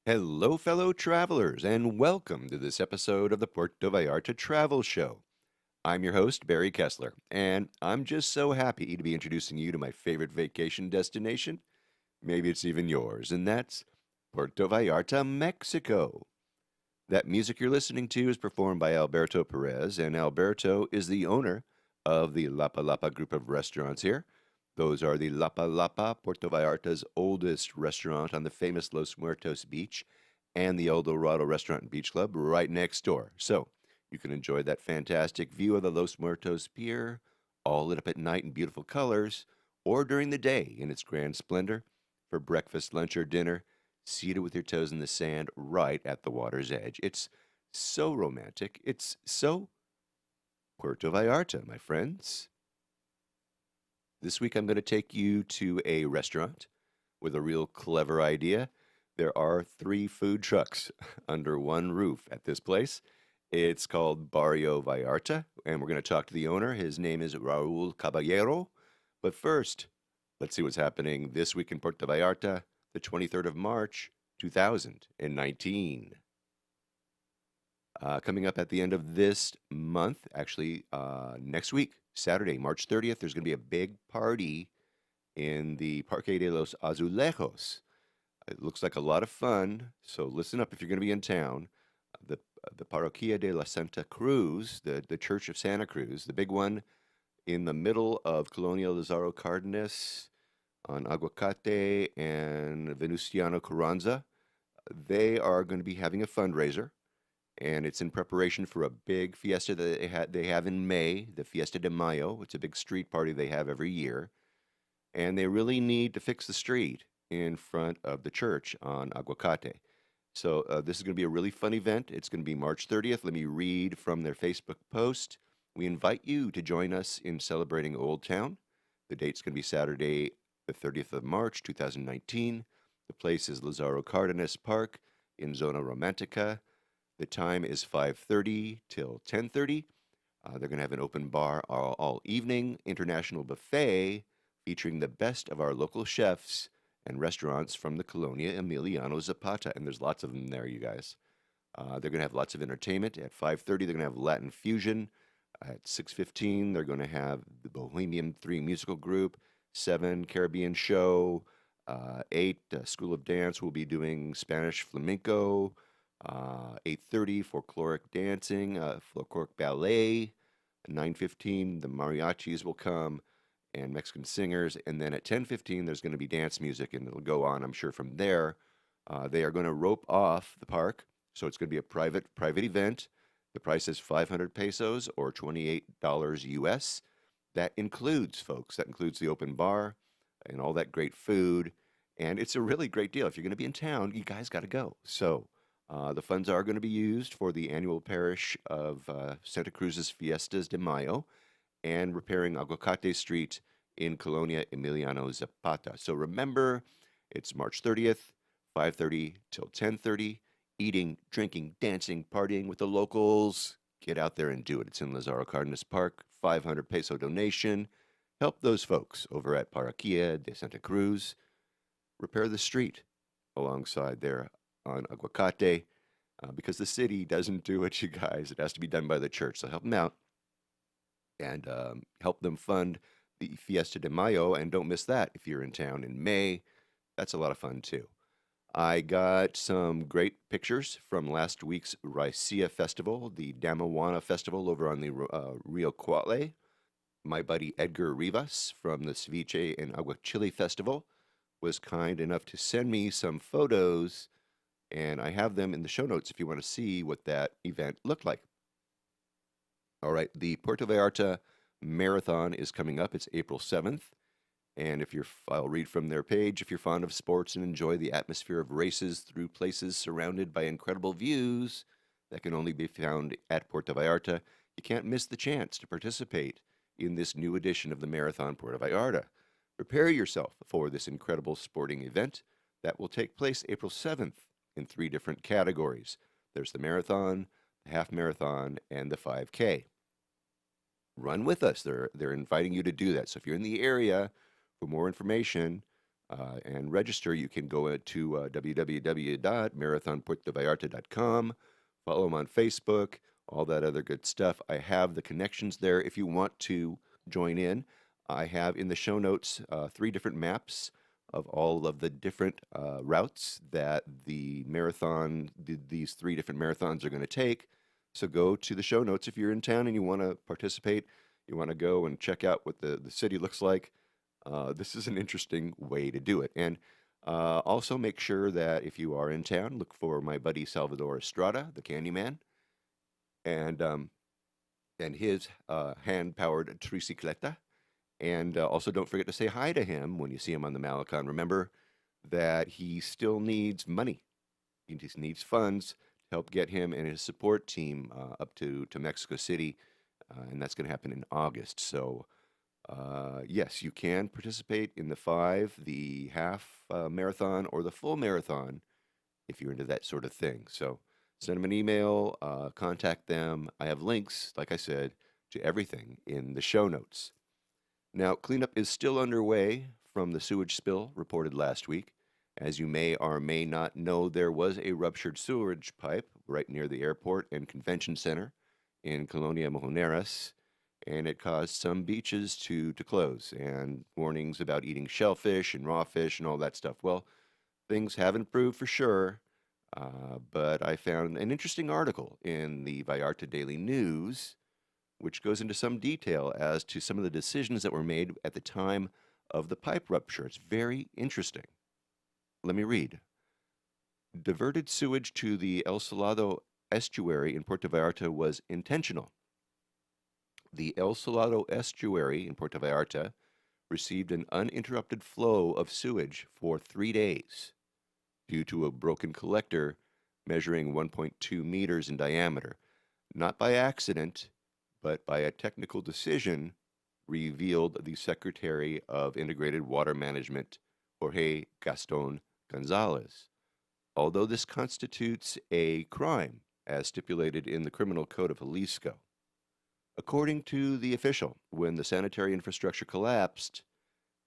Hello, fellow travelers, and welcome to this episode of the Puerto Vallarta Travel Show. I'm your host, Barry Kessler, and I'm just so happy to be introducing you to my favorite vacation destination. Maybe it's even yours, and that's Puerto Vallarta, Mexico. That music you're listening to is performed by Alberto Perez, and Alberto is the owner of the Lapa Lapa group of restaurants here. Those are the Lapa Lapa, Puerto Vallarta's oldest restaurant on the famous Los Muertos beach, and the El Dorado Restaurant and Beach Club right next door. So you can enjoy that fantastic view of the Los Muertos Pier, all lit up at night in beautiful colors, or during the day in its grand splendor for breakfast, lunch, or dinner, seated with your toes in the sand right at the water's edge. It's so romantic. It's so Puerto Vallarta, my friends. This week I'm going to take you to a restaurant with a real clever idea. There are 3 food trucks under one roof at this place. It's called Barrio Vallarta, and we're going to talk to the owner. His name is Raul Caballero. But first, let's see what's happening this week in Puerto Vallarta, the 23rd of March, 2019. Coming up at the end of this month, actually next week, Saturday, March 30th, there's going to be a big party in the Parque de los Azulejos. It looks like a lot of fun, so listen up if you're going to be in town. The Parroquia de la Santa Cruz, the Church of Santa Cruz, the big one in the middle of Colonia Lazaro Cardenas on Aguacate and Venustiano Carranza. They are going to be having a fundraiser, and it's in preparation for a big fiesta that they have in May, the Fiesta de Mayo. It's a big street party they have every year, and they really need to fix the street in front of the church on Aguacate. So this is going to be a really fun event. It's going to be March 30th. Let me read from their Facebook post. We invite you to join us in celebrating Old Town. The date's going to be Saturday, the 30th of March, 2019. The place is Lazaro Cardenas Park in Zona Romantica. The time is 5:30 till 10:30. They're going to have an open bar all evening, international buffet featuring the best of our local chefs and restaurants from the Colonia Emiliano Zapata, and there's lots of them there, you guys. They're going to have lots of entertainment. At 5:30, they're going to have Latin Fusion. At 6:15, they're going to have the Bohemian 3 musical group. 7, Caribbean show. 8, School of Dance will be doing Spanish flamenco. 8:30, folkloric dancing, folkloric ballet. 9:15, the mariachis will come and Mexican singers. And then at 10:15, there's going to be dance music, and it'll go on, I'm sure, from there. They are going to rope off the park, so it's going to be a private event. The price is 500 pesos or $28 US. That includes, folks, that includes the open bar and all that great food. And it's a really great deal. If you're going to be in town, you guys got to go. So the funds are going to be used for the annual parish of Santa Cruz's Fiestas de Mayo and repairing Aguacate Street in Colonia Emiliano Zapata. So remember, it's March 30th, 5:30 till 10:30. Eating, drinking, dancing, partying with the locals. Get out there and do it. It's in Lazaro Cardenas Park. 500 peso donation. Help those folks over at Parroquia de Santa Cruz repair the street alongside there on Aguacate, because the city doesn't do it, you guys. It has to be done by the church. So help them out and help them fund the Fiesta de Mayo. And don't miss that if you're in town in May. That's a lot of fun too. I got some great pictures from last week's Raicilla Festival, the Damajuana Festival over on the Rio Cuatle. My buddy Edgar Rivas from the Ceviche and Aguachile Festival was kind enough to send me some photos, and I have them in the show notes if you want to see what that event looked like. All right, the Puerto Vallarta Marathon is coming up. It's April 7th. And I'll read from their page. If you're fond of sports and enjoy the atmosphere of races through places surrounded by incredible views that can only be found at Puerto Vallarta, you can't miss the chance to participate in this new edition of the Marathon Puerto Vallarta. Prepare yourself for this incredible sporting event that will take place April 7th in 3 different categories. There's the marathon, the half marathon, and the 5K. Run with us. They're inviting you to do that. So if you're in the area, for more information, And register, you can go to www.marathonpuertovallarta.com, follow them on Facebook, all that other good stuff. I have the connections there if you want to join in. I have in the show notes 3 different maps of all of the different routes that the marathon, these 3 different marathons are going to take. So go to the show notes if you're in town and you want to participate, you want to go and check out what the city looks like. This is an interesting way to do it. And also make sure that if you are in town, look for my buddy Salvador Estrada, the Candyman, and his hand-powered tricicleta. And also don't forget to say hi to him when you see him on the Malecon. Remember that he still needs money. He just needs funds to help get him and his support team up to Mexico City, and that's going to happen in August. So yes, you can participate in the 5, the half marathon, or the full marathon if you're into that sort of thing. So send them an email, contact them. I have links, like I said, to everything in the show notes. Now, cleanup is still underway from the sewage spill reported last week. As you may or may not know, there was a ruptured sewage pipe right near the airport and convention center in Colonia Emiliano, and it caused some beaches to close, and warnings about eating shellfish and raw fish and all that stuff. Well, things have improved for sure, but I found an interesting article in the Vallarta Daily News which goes into some detail as to some of the decisions that were made at the time of the pipe rupture. It's very interesting. Let me read. Diverted sewage to the El Salado estuary in Puerto Vallarta was intentional. The El Salado estuary in Puerto Vallarta received an uninterrupted flow of sewage for 3 days due to a broken collector measuring 1.2 meters in diameter. Not by accident, but by a technical decision, revealed the Secretary of Integrated Water Management, Jorge Gaston Gonzalez. Although this constitutes a crime, as stipulated in the Criminal Code of Jalisco. According to the official, when the sanitary infrastructure collapsed,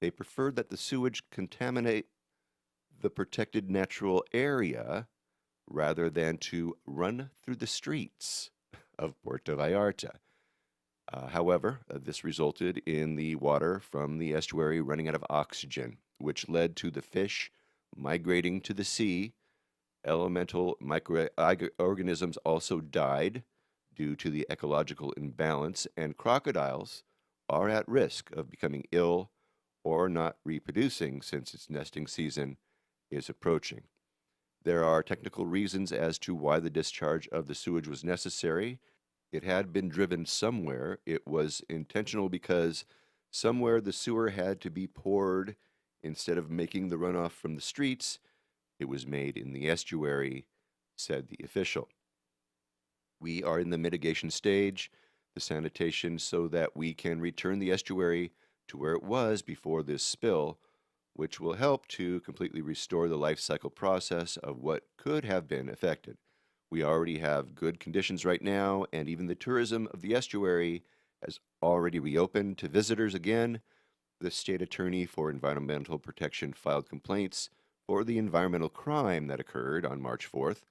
they preferred that the sewage contaminate the protected natural area rather than to run through the streets of Puerto Vallarta. However, this resulted in the water from the estuary running out of oxygen, which led to the fish migrating to the sea. Elemental microorganisms also died due to the ecological imbalance, and crocodiles are at risk of becoming ill or not reproducing since its nesting season is approaching. There are technical reasons as to why the discharge of the sewage was necessary. It had been driven somewhere. It was intentional because somewhere the sewer had to be poured instead of making the runoff from the streets. It was made in the estuary, said the official. We are in the mitigation stage, the sanitation, so that we can return the estuary to where it was before this spill, which will help to completely restore the life cycle process of what could have been affected. We already have good conditions right now, and even the tourism of the estuary has already reopened to visitors again. The state attorney for environmental protection filed complaints for the environmental crime that occurred on March 4th.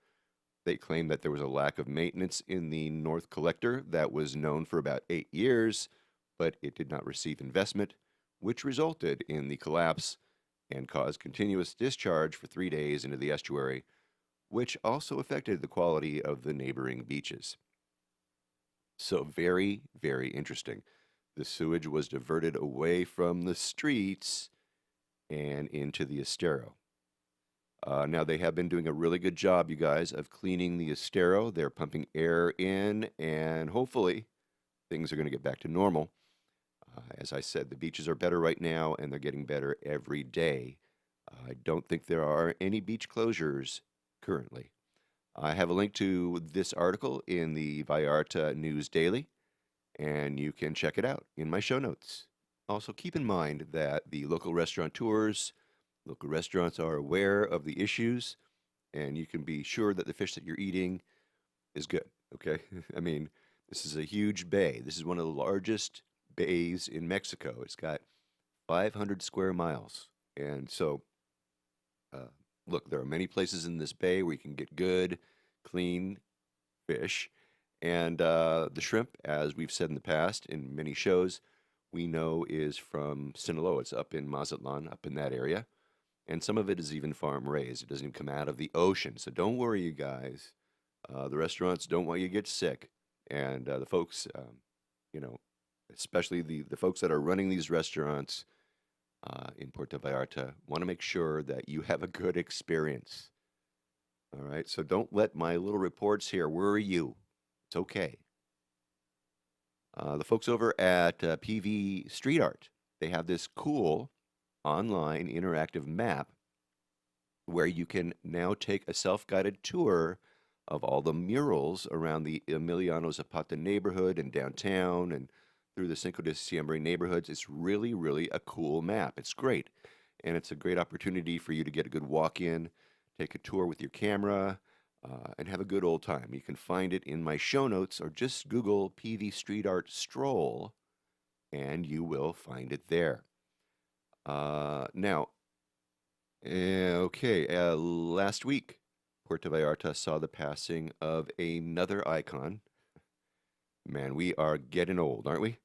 They claimed that there was a lack of maintenance in the North Collector that was known for about 8 years, but it did not receive investment, which resulted in the collapse and caused continuous discharge for 3 days into the estuary, which also affected the quality of the neighboring beaches. So very, very interesting. The sewage was diverted away from the streets and into the estero. Now, they have been doing a really good job, you guys, of cleaning the estero. They're pumping air in, and hopefully things are going to get back to normal. As I said, the beaches are better right now, and they're getting better every day. I don't think there are any beach closures currently. I have a link to this article in the Vallarta News Daily, and you can check it out in my show notes. Also, keep in mind that the local restaurateurs, local restaurants are aware of the issues, and you can be sure that the fish that you're eating is good, okay? I mean, this is a huge bay. This is one of the largest bays in Mexico. It's got 500 square miles, And so, uh, look, there are many places in this bay where you can get good, clean fish. And the shrimp, as we've said in the past in many shows, we know is from Sinaloa. It's up in Mazatlan, up in that area. And some of it is even farm raised. It doesn't even come out of the ocean. So don't worry, you guys. The restaurants don't want you to get sick. And the folks, you know, especially the folks that are running these restaurants in Puerto Vallarta, want to make sure that you have a good experience. All right. So don't let my little reports here worry you. It's okay. The folks over at PV Street Art, they have this cool online interactive map where you can now take a self-guided tour of all the murals around the Emiliano Zapata neighborhood and downtown and through the Cinco de Diciembre neighborhoods. It's really, really a cool map. It's great. And it's a great opportunity for you to get a good walk in, take a tour with your camera, and have a good old time. You can find it in my show notes or just Google PV Street Art Stroll and you will find it there. Now, okay, last week, Puerto Vallarta saw the passing of another icon. Man, we are getting old, aren't we?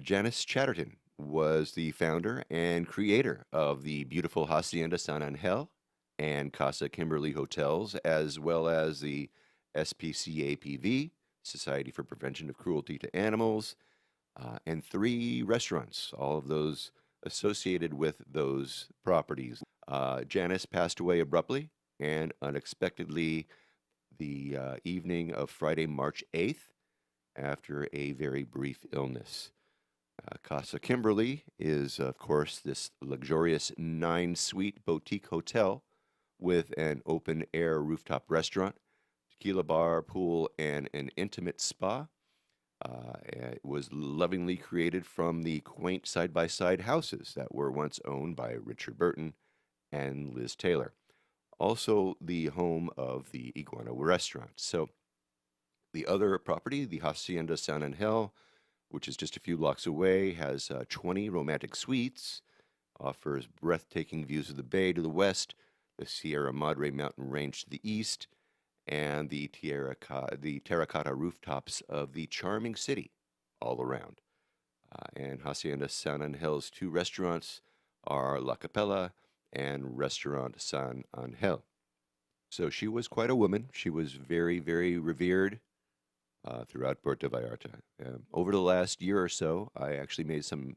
Janice Chatterton was the founder and creator of the beautiful Hacienda San Angel and Casa Kimberly hotels, as well as the SPCAPV, Society for Prevention of Cruelty to Animals, and 3 restaurants, all of those associated with those properties. Janice passed away abruptly and unexpectedly the evening of Friday, March 8th, after a very brief illness. Casa Kimberly is, of course, this luxurious 9-suite boutique hotel with an open-air rooftop restaurant, tequila bar, pool, and an intimate spa. It was lovingly created from the quaint side-by-side houses that were once owned by Richard Burton and Liz Taylor. Also the home of the Iguana restaurant. So the other property, the Hacienda San Angel, which is just a few blocks away, has 20 romantic suites, offers breathtaking views of the bay to the west, the Sierra Madre mountain range to the east, and the terracotta rooftops of the charming city all around. And Hacienda San Angel's 2 restaurants are La Capella and Restaurant San Angel. So she was quite a woman. She was very, very revered throughout Puerto Vallarta. Over the last year or so, I actually made some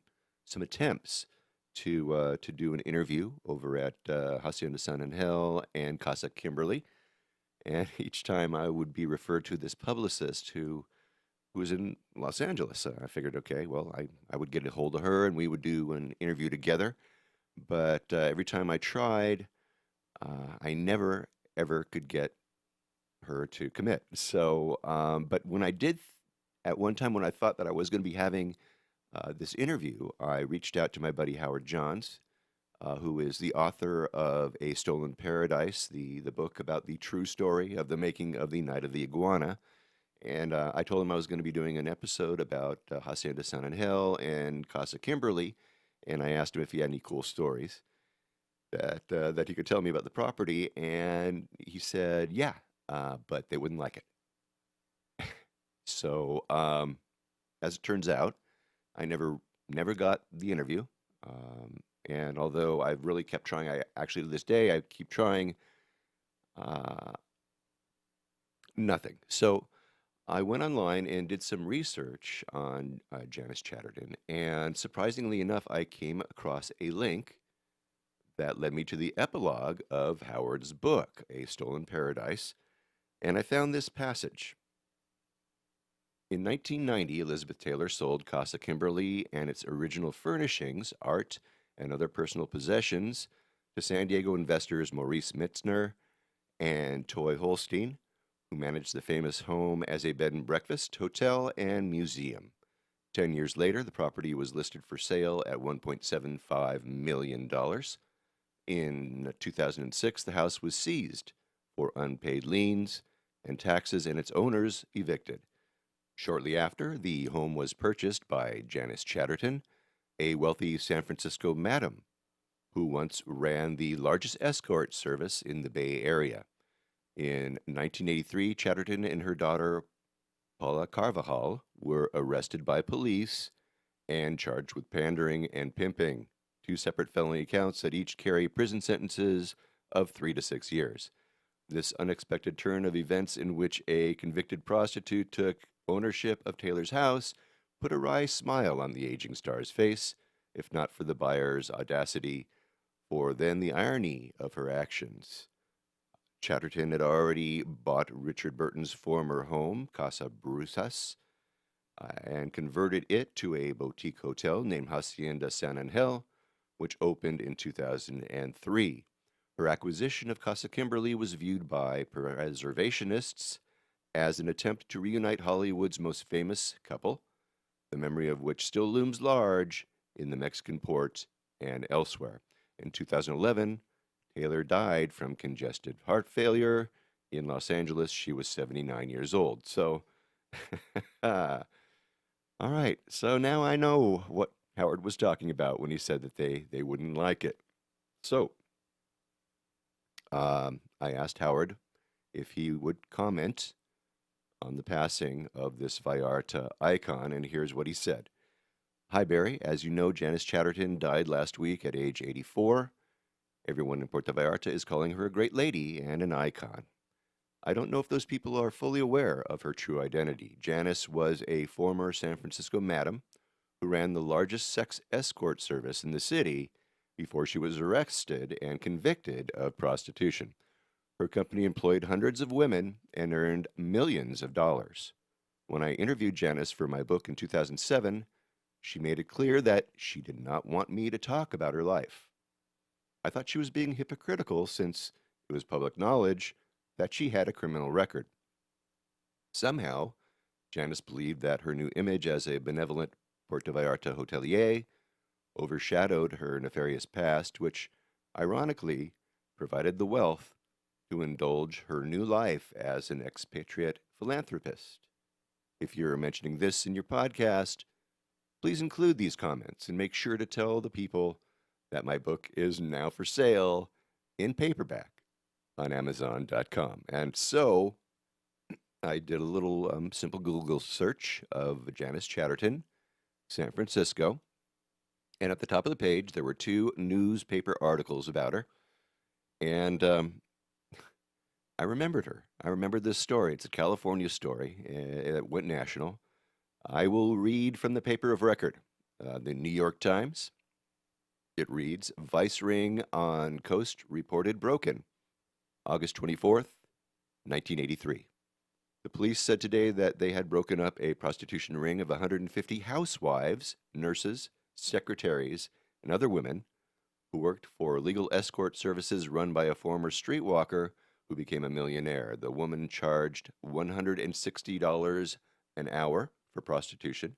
attempts to do an interview over at Hacienda San Angel and Casa Kimberly, and each time I would be referred to this publicist who was in Los Angeles. I figured, okay, well, I would get a hold of her and we would do an interview together. But every time I tried, I never ever could get her to commit. So, but when I did, at one time when I thought that I was going to be having this interview, I reached out to my buddy Howard Johns, who is the author of A Stolen Paradise, the book about the true story of the making of the Night of the Iguana. And I told him I was going to be doing an episode about Hacienda San Angel and Casa Kimberly, and I asked him if he had any cool stories that he could tell me about the property, and he said, yeah, but they wouldn't like it. So, as it turns out, I never got the interview. And although I've really kept trying, I actually to this day I keep trying, nothing. So I went online and did some research on Janice Chatterton, and surprisingly enough, I came across a link that led me to the epilogue of Howard's book, A Stolen Paradise, and I found this passage. In 1990, Elizabeth Taylor sold Casa Kimberly and its original furnishings, art, and other personal possessions to San Diego investors Maurice Mitzner and Toy Holstein, who managed the famous home as a bed and breakfast, hotel, and museum. 10 years later, the property was listed for sale at $1.75 million. In 2006, the house was seized for unpaid liens and taxes, and its owners evicted. Shortly after, the home was purchased by Janice Chatterton, a wealthy San Francisco madam who once ran the largest escort service in the Bay Area. In 1983, Chatterton and her daughter, Paula Carvajal, were arrested by police and charged with pandering and pimping, two separate felony counts that each carry prison sentences of 3 to 6 years. This unexpected turn of events, in which a convicted prostitute took ownership of Taylor's house, put a wry smile on the aging star's face, if not for the buyer's audacity, for then the irony of her actions. Chatterton had already bought Richard Burton's former home, Casa Brusas, and converted it to a boutique hotel named Hacienda San Angel, which opened in 2003. Her acquisition of Casa Kimberly was viewed by preservationists as an attempt to reunite Hollywood's most famous couple, the memory of which still looms large in the Mexican port and elsewhere. In 2011, Taylor died from congestive heart failure in Los Angeles. She was 79 years old. So, all right. So now I know what Howard was talking about when he said that they wouldn't like it. So, I asked Howard if he would comment on the passing of this Vallarta icon, and here's what he said. Hi, Barry. As you know, Janice Chatterton died last week at age 84. Everyone in Puerto Vallarta is calling her a great lady and an icon. I don't know if those people are fully aware of her true identity. Janice was a former San Francisco madam who ran the largest sex escort service in the city before she was arrested and convicted of prostitution. Her company employed hundreds of women and earned millions of dollars. When I interviewed Janice for my book in 2007, she made it clear that she did not want me to talk about her life. I thought she was being hypocritical since it was public knowledge that she had a criminal record. Somehow, Janice believed that her new image as a benevolent Puerto Vallarta hotelier overshadowed her nefarious past, which, ironically, provided the wealth to indulge her new life as an expatriate philanthropist. If you're mentioning this in your podcast, please include these comments and make sure to tell the people that my book is now for sale in paperback on Amazon.com. And so I did a little simple Google search of Janice Chatterton, San Francisco. And at the top of the page, there were two newspaper articles about her. And I remembered her. I remembered this story. It's a California story. It went national. I will read from the paper of record, the New York Times. It reads, Vice ring on coast reported broken, August 24th, 1983. The police said today that they had broken up a prostitution ring of 150 housewives, nurses, secretaries, and other women who worked for legal escort services run by a former streetwalker who became a millionaire. The woman charged $160 an hour for prostitution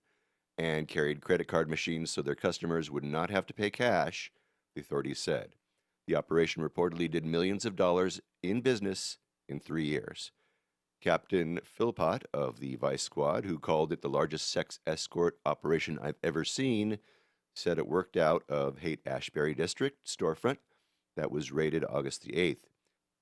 and carried credit card machines so their customers would not have to pay cash, the authorities said. The operation reportedly did millions of dollars in business in 3 years. Captain Philpott of the Vice Squad, who called it the largest sex escort operation I've ever seen, said it worked out of Haight-Ashbury District storefront that was raided August the 8th.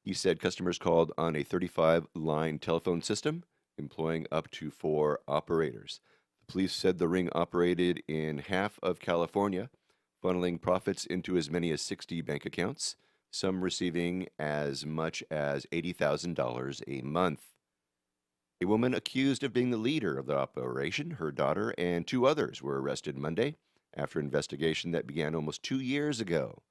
He said customers called on a 35-line telephone system, employing up to 4 operators. The police said the ring operated in half of California, funneling profits into as many as 60 bank accounts, some receiving as much as $80,000 a month. A woman accused of being the leader of the operation, her daughter, and 2 others were arrested Monday after an investigation that began almost 2 years ago,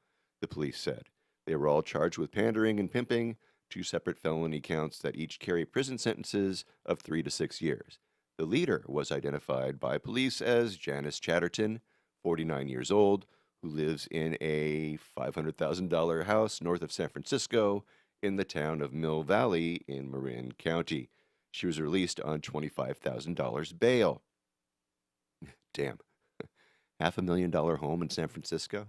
the police said. They were all charged with pandering and pimping, 2 separate felony counts that each carry prison sentences of 3 to 6 years. The leader was identified by police as Janice Chatterton, 49 years old, who lives in a $500,000 house north of San Francisco in the town of Mill Valley in Marin County. She was released on $25,000 bail. Damn. $500,000 home in San Francisco?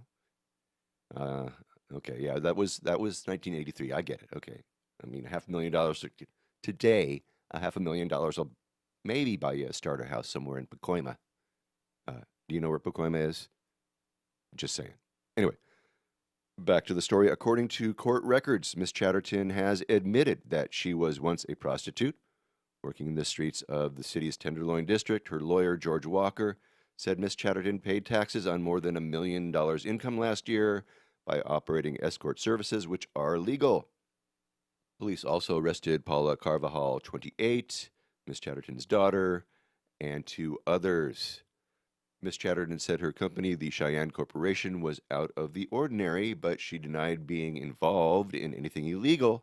Okay, yeah, that was 1983. I get it. Okay. I mean, $500,000 today, $500,000 will maybe buy you a starter house somewhere in Pacoima. Do you know where Pacoima is? Just saying. Anyway, Back to the story. According to court records, Miss Chatterton has admitted that she was once a prostitute working in the streets of the city's Tenderloin district. Her lawyer, George Walker, said Miss Chatterton paid taxes on more than $1 million income last year by operating escort services, which are legal. Police also arrested Paula Carvajal, 28, Miss Chatterton's daughter, and 2 others. Miss Chatterton said her company, the Cheyenne Corporation, was out of the ordinary, but she denied being involved in anything illegal.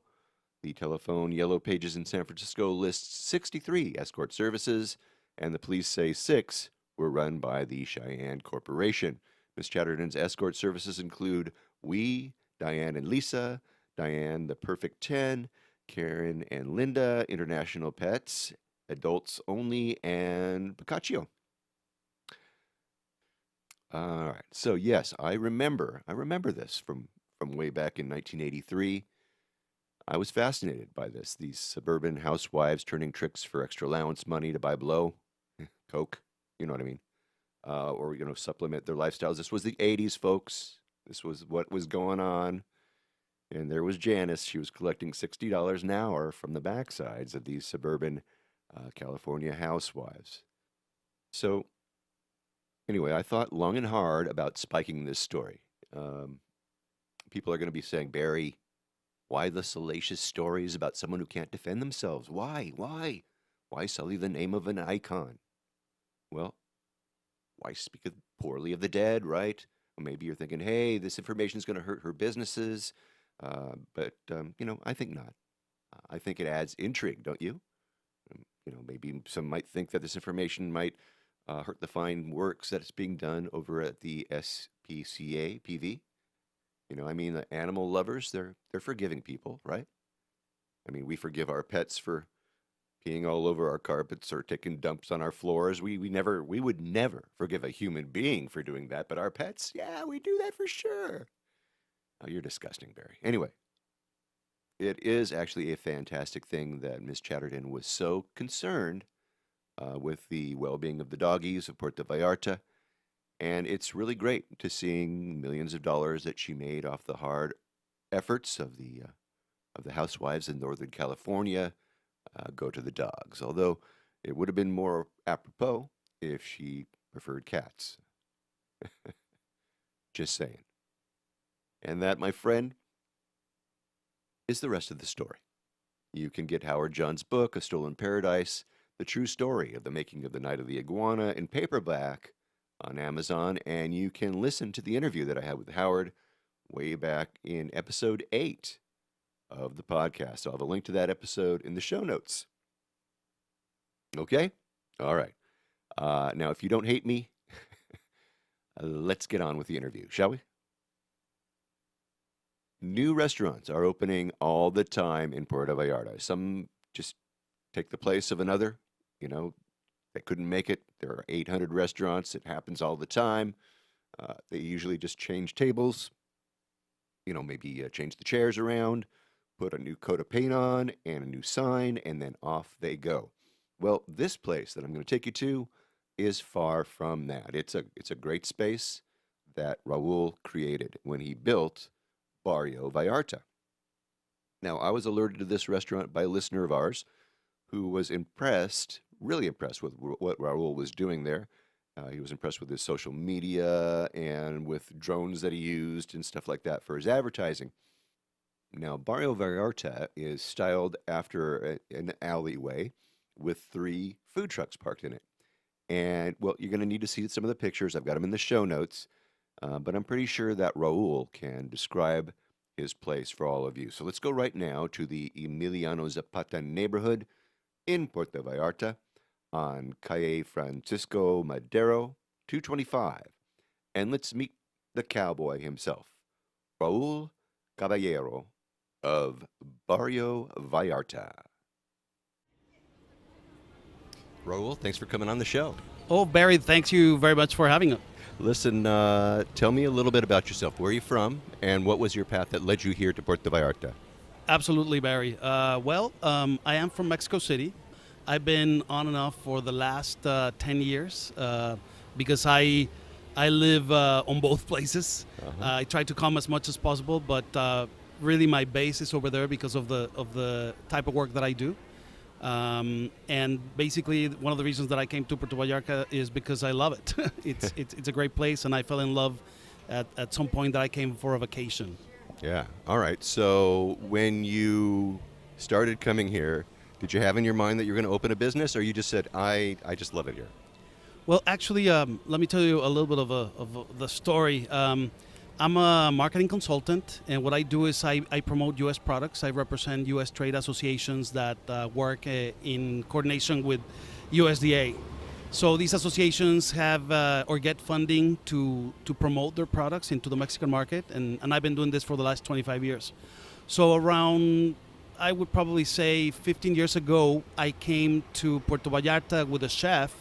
The telephone Yellow Pages in San Francisco lists 63 escort services, and the police say 6 were run by the Cheyenne Corporation. Miss Chatterton's escort services include We, Diane and Lisa, Diane the Perfect 10, Karen and Linda, International Pets, Adults Only, and Picacio. All right. So yes, I remember this from way back in 1983. I was fascinated by this. These suburban housewives turning tricks for extra allowance money to buy blow, coke, you know what I mean, or supplement their lifestyles. This was the 80s, folks. This was what was going on. And there was Janice. She was collecting $60 an hour from the backsides of these suburban California housewives. So anyway, I thought long and hard about spiking this story. People are going to be saying, Barry, why the salacious stories about someone who can't defend themselves? Why? Why sully the name of an icon? Well, why speak poorly of the dead, right? Well, maybe you're thinking, hey, this information is going to hurt her businesses. But I think not. I think it adds intrigue, don't you? Maybe some might think that this information might hurt the fine works that is being done over at the SPCA PV. The animal lovers, they're forgiving people, right? We forgive our pets for peeing all over our carpets or taking dumps on our floors. We would never forgive a human being for doing that, but our pets, yeah, we do that for sure. Oh, you're disgusting, Barry. Anyway, it is actually a fantastic thing that Miss Chatterton was so concerned with the well-being of the doggies of Puerto Vallarta. And it's really great to seeing millions of dollars that she made off the hard efforts of the housewives in Northern California go to the dogs. Although it would have been more apropos if she preferred cats. Just saying. And that, my friend, is the rest of the story. You can get Howard John's book, A Stolen Paradise, the true story of the making of the Night of the Iguana, in paperback on Amazon, and you can listen to the interview that I had with Howard way back in episode 8 of the podcast. I'll have a link to that episode in the show notes. Okay? All right. Now, if you don't hate me, let's get on with the interview, shall we? New restaurants are opening all the time in Puerto Vallarta. Some just take the place of another. They couldn't make it. There are 800 restaurants. It happens all the time. They usually just change tables, maybe change the chairs around, put a new coat of paint on and a new sign, and then off they go. Well, this place that I'm going to take you to is far from that. It's a great space that Raul created when he built Barrio Vallarta. Now, I was alerted to this restaurant by a listener of ours who was really impressed with what Raul was doing there. He was impressed with his social media and with drones that he used and stuff like that for his advertising. Now, Barrio Vallarta is styled after an alleyway with 3 food trucks parked in it. And, well, you're going to need to see some of the pictures. I've got them in the show notes. But I'm pretty sure that Raul can describe his place for all of you. So let's go right now to the Emiliano Zapata neighborhood in Puerto Vallarta on Calle Francisco Madero, 225. And let's meet the cowboy himself, Raul Caballero of Barrio Vallarta. Raul, thanks for coming on the show. Oh, Barry, thanks you very much for having us. Listen, tell me a little bit about yourself. Where are you from, and what was your path that led you here to Puerto Vallarta? Absolutely, Barry. I am from Mexico City. I've been on and off for the last 10 years because I I live on both places. Uh-huh. I try to come as much as possible, but really my base is over there because of the type of work that I do. And basically, one of the reasons that I came to Puerto Vallarta is because I love it. It's a great place, and I fell in love at some point that I came for a vacation. Yeah. All right. So when you started coming here, did you have in your mind that you're going to open a business, or you just said, I just love it here? Well, actually, let me tell you a little bit of the story. I'm a marketing consultant, and what I do is I promote U.S. products. I represent U.S. trade associations that work in coordination with USDA. So these associations have or get funding to promote their products into the Mexican market, and I've been doing this for the last 25 years. So around, I would probably say 15 years ago, I came to Puerto Vallarta with a chef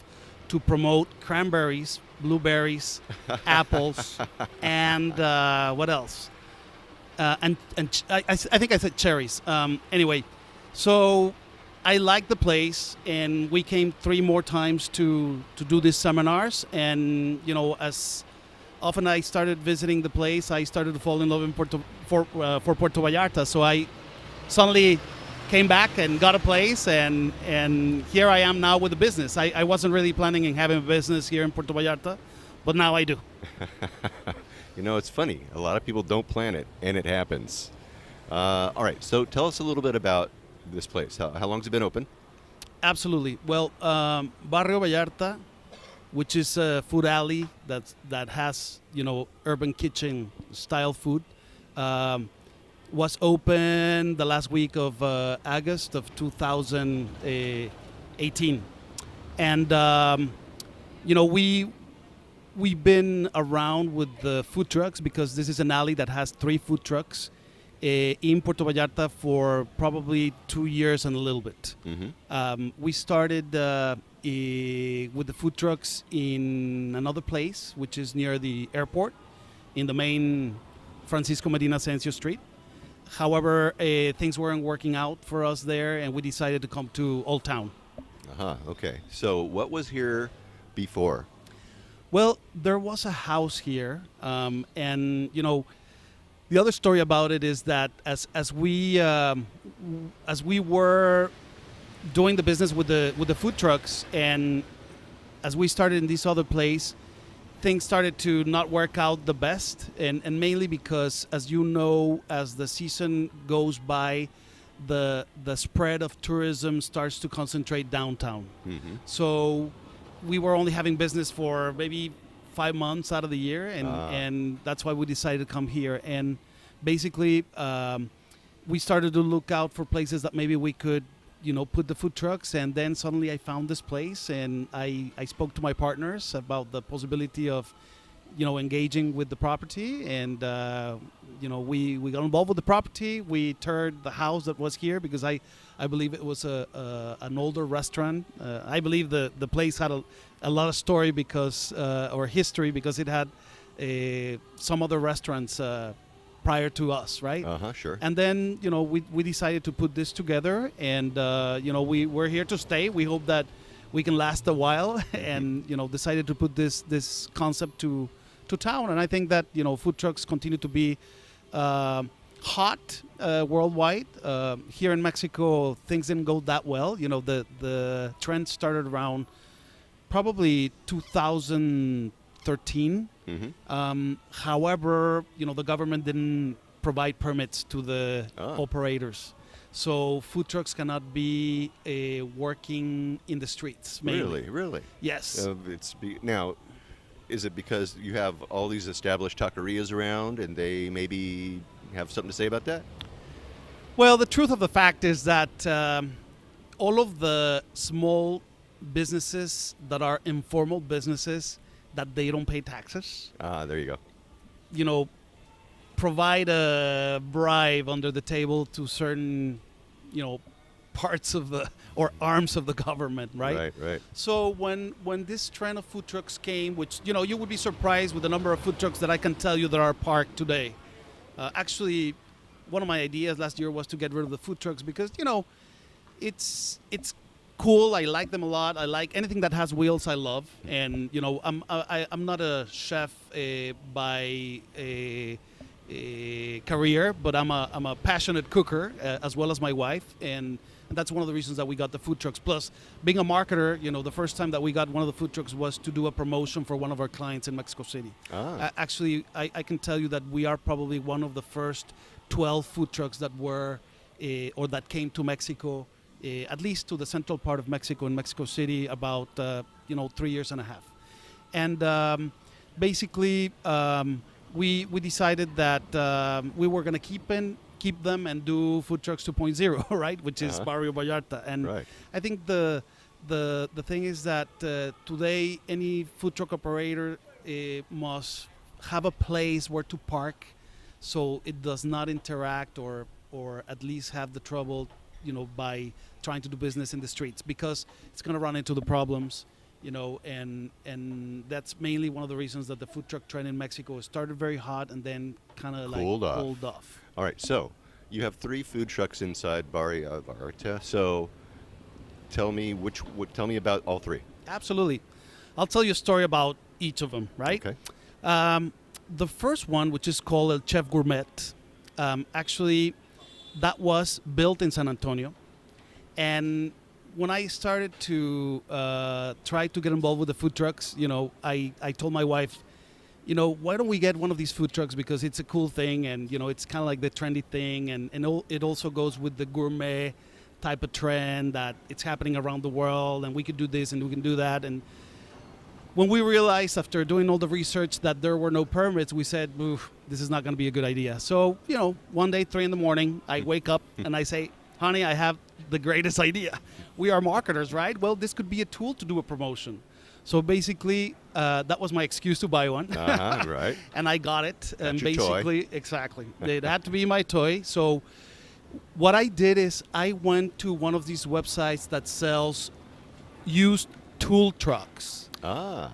to promote cranberries, blueberries, apples, and what else? I think I said cherries. Anyway, so I liked the place, and we came 3 more times to do these seminars. And as often I started visiting the place, I started to fall in love in for Puerto Vallarta. So I suddenly came back and got a place, and here I am now with a business. I wasn't really planning on having a business here in Puerto Vallarta, but now I do. It's funny. A lot of people don't plan it, and it happens. All right. So tell us a little bit about this place. How long has it been open? Absolutely. Well, Barrio Vallarta, which is a food alley that has urban kitchen style food, was open the last week of August of 2018, and we've been around with the food trucks because this is an alley that has 3 food trucks in Puerto Vallarta for probably 2 years and a little bit. Mm-hmm. We started with the food trucks in another place, which is near the airport, in the main Francisco Medina Asensio Street. However, things weren't working out for us there, and we decided to come to Old Town. Uh-huh. Okay. So what was here before? Well, there was a house here, and the other story about it is that as we were doing the business with the food trucks, and as we started in this other place, things started to not work out the best, and mainly because, as the season goes by, the spread of tourism starts to concentrate downtown. Mm-hmm. So we were only having business for maybe 5 months out of the year, and that's why we decided to come here. And basically, we started to look out for places that maybe we could put the food trucks, and then suddenly I found this place, and I spoke to my partners about the possibility of engaging with the property, and we got involved with the property. We toured the house that was here because I believe it was an older restaurant. I believe the place had a lot of story because or history, because it had some other restaurants prior to us, right? Sure. And then we decided to put this together, and we're here to stay. We hope that we can last a while, and decided to put this concept to town. And I think that food trucks continue to be hot worldwide. Here in Mexico, things didn't go that well. The trend started around probably 2013. Mm-hmm. However, the government didn't provide permits to the operators, so food trucks cannot be working in the streets. Mainly. Really? Yes. Now, is it because you have all these established taquerias around, and they maybe have something to say about that? Well, the truth of the fact is that all of the small businesses that are informal businesses, that they don't pay taxes, There you go. provide a bribe under the table to certain, parts of or arms of the government, right? Right. So when this trend of food trucks came, which, you would be surprised with the number of food trucks that I can tell you that are parked today. Actually, one of my ideas last year was to get rid of the food trucks because, it's cool. I like them a lot. I like anything that has wheels. I love, and I'm not a chef by a career, but I'm a passionate cooker as well as my wife, and that's one of the reasons that we got the food trucks. Plus, being a marketer, the first time that we got one of the food trucks was to do a promotion for one of our clients in Mexico City. Actually, I can tell you that we are probably one of the first 12 food trucks that were or that came to Mexico, at least to the central part of Mexico in Mexico City, about 3 years and a half. And basically, we decided that we were going to keep them and do food trucks 2.0, right, which is Barrio Vallarta. And Right. I think the thing is that today any food truck operator must have a place where to park, so it does not interact or at least have the trouble, by trying to do business in the streets, because it's going to run into the problems, and that's mainly one of the reasons that the food truck trend in Mexico started very hot and then kind of Cooled off. cooled off. All right, so you have 3 food trucks inside Barrio Vallarta. So tell me about all 3. Absolutely. I'll tell you a story about each of them, right? Okay. The first one, which is called El Chef Gourmet, actually, that was built in San Antonio. And when I started to try to get involved with the food trucks, I told my wife, why don't we get one of these food trucks, because it's a cool thing, and it's kind of like the trendy thing, and it also goes with the gourmet type of trend that it's happening around the world, and we could do this and we can do that. And when we realized, after doing all the research, that there were no permits, we said, this is not going to be a good idea. So, one day, 3 a.m, I wake up and I say, honey, I have the greatest idea. We are marketers, right? Well, this could be a tool to do a promotion. So basically, that was my excuse to buy one. Right. And I got it. And your basically, exactly. It had to be my toy. So what I did is I went to one of these websites that sells used tool trucks.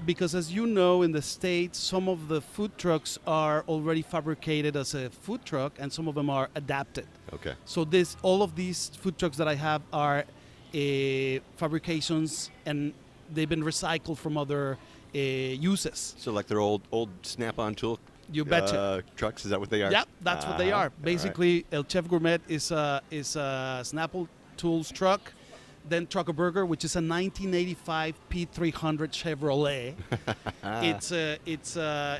Because as you know, in the States, some of the food trucks are already fabricated as a food truck, and some of them are adapted. Okay. So all of these food trucks that I have are fabrications, and they've been recycled from other uses. So like they're old Snap-on tool. You betcha. Trucks, is that what they are? Yep, that's what they are. Basically, right. El Chef Gourmet is a Snapple Tools truck. Then Trucker Burger, which is a 1985 P300 Chevrolet.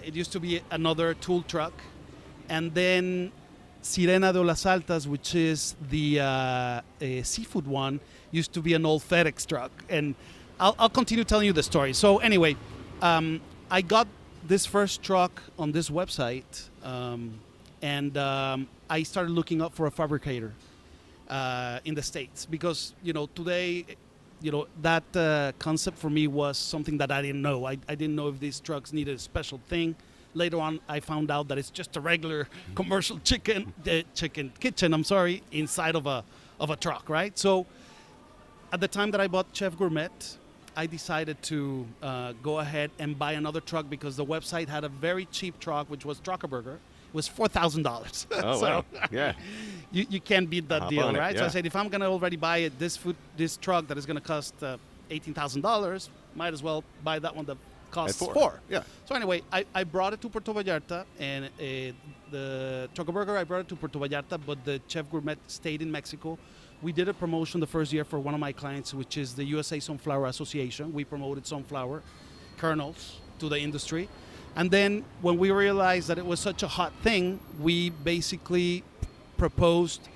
It used to be another tool truck. And then Sirena de Olas Altas, which is the seafood one, used to be an old FedEx truck. And I'll continue telling you the story. So anyway, I got this first truck on this website, and I started looking up for a fabricator in the States, because today that concept for me was something that I didn't know. I didn't know if these trucks needed a special thing. Later on, I found out that it's just a regular commercial chicken kitchen. Inside of a truck, right? So at the time that I bought Chef Gourmet, I decided to go ahead and buy another truck, because the website had a very cheap truck, which was Trucker Burger. It was $4,000. Oh, so, wow. Yeah. You can't beat that Hop deal, on it, right? yeah. So I said, if I'm going to already buy this truck that is going to cost $18,000, might as well buy that one that costs $4,000. Yeah. So anyway, I brought it to Puerto Vallarta, and the Trucker Burger, I brought it to Puerto Vallarta, but the Chef Gourmet stayed in Mexico. We did a promotion the first year for one of my clients, which is the USA Sunflower Association. We promoted sunflower kernels to the industry. And then when we realized that it was such a hot thing, we basically proposed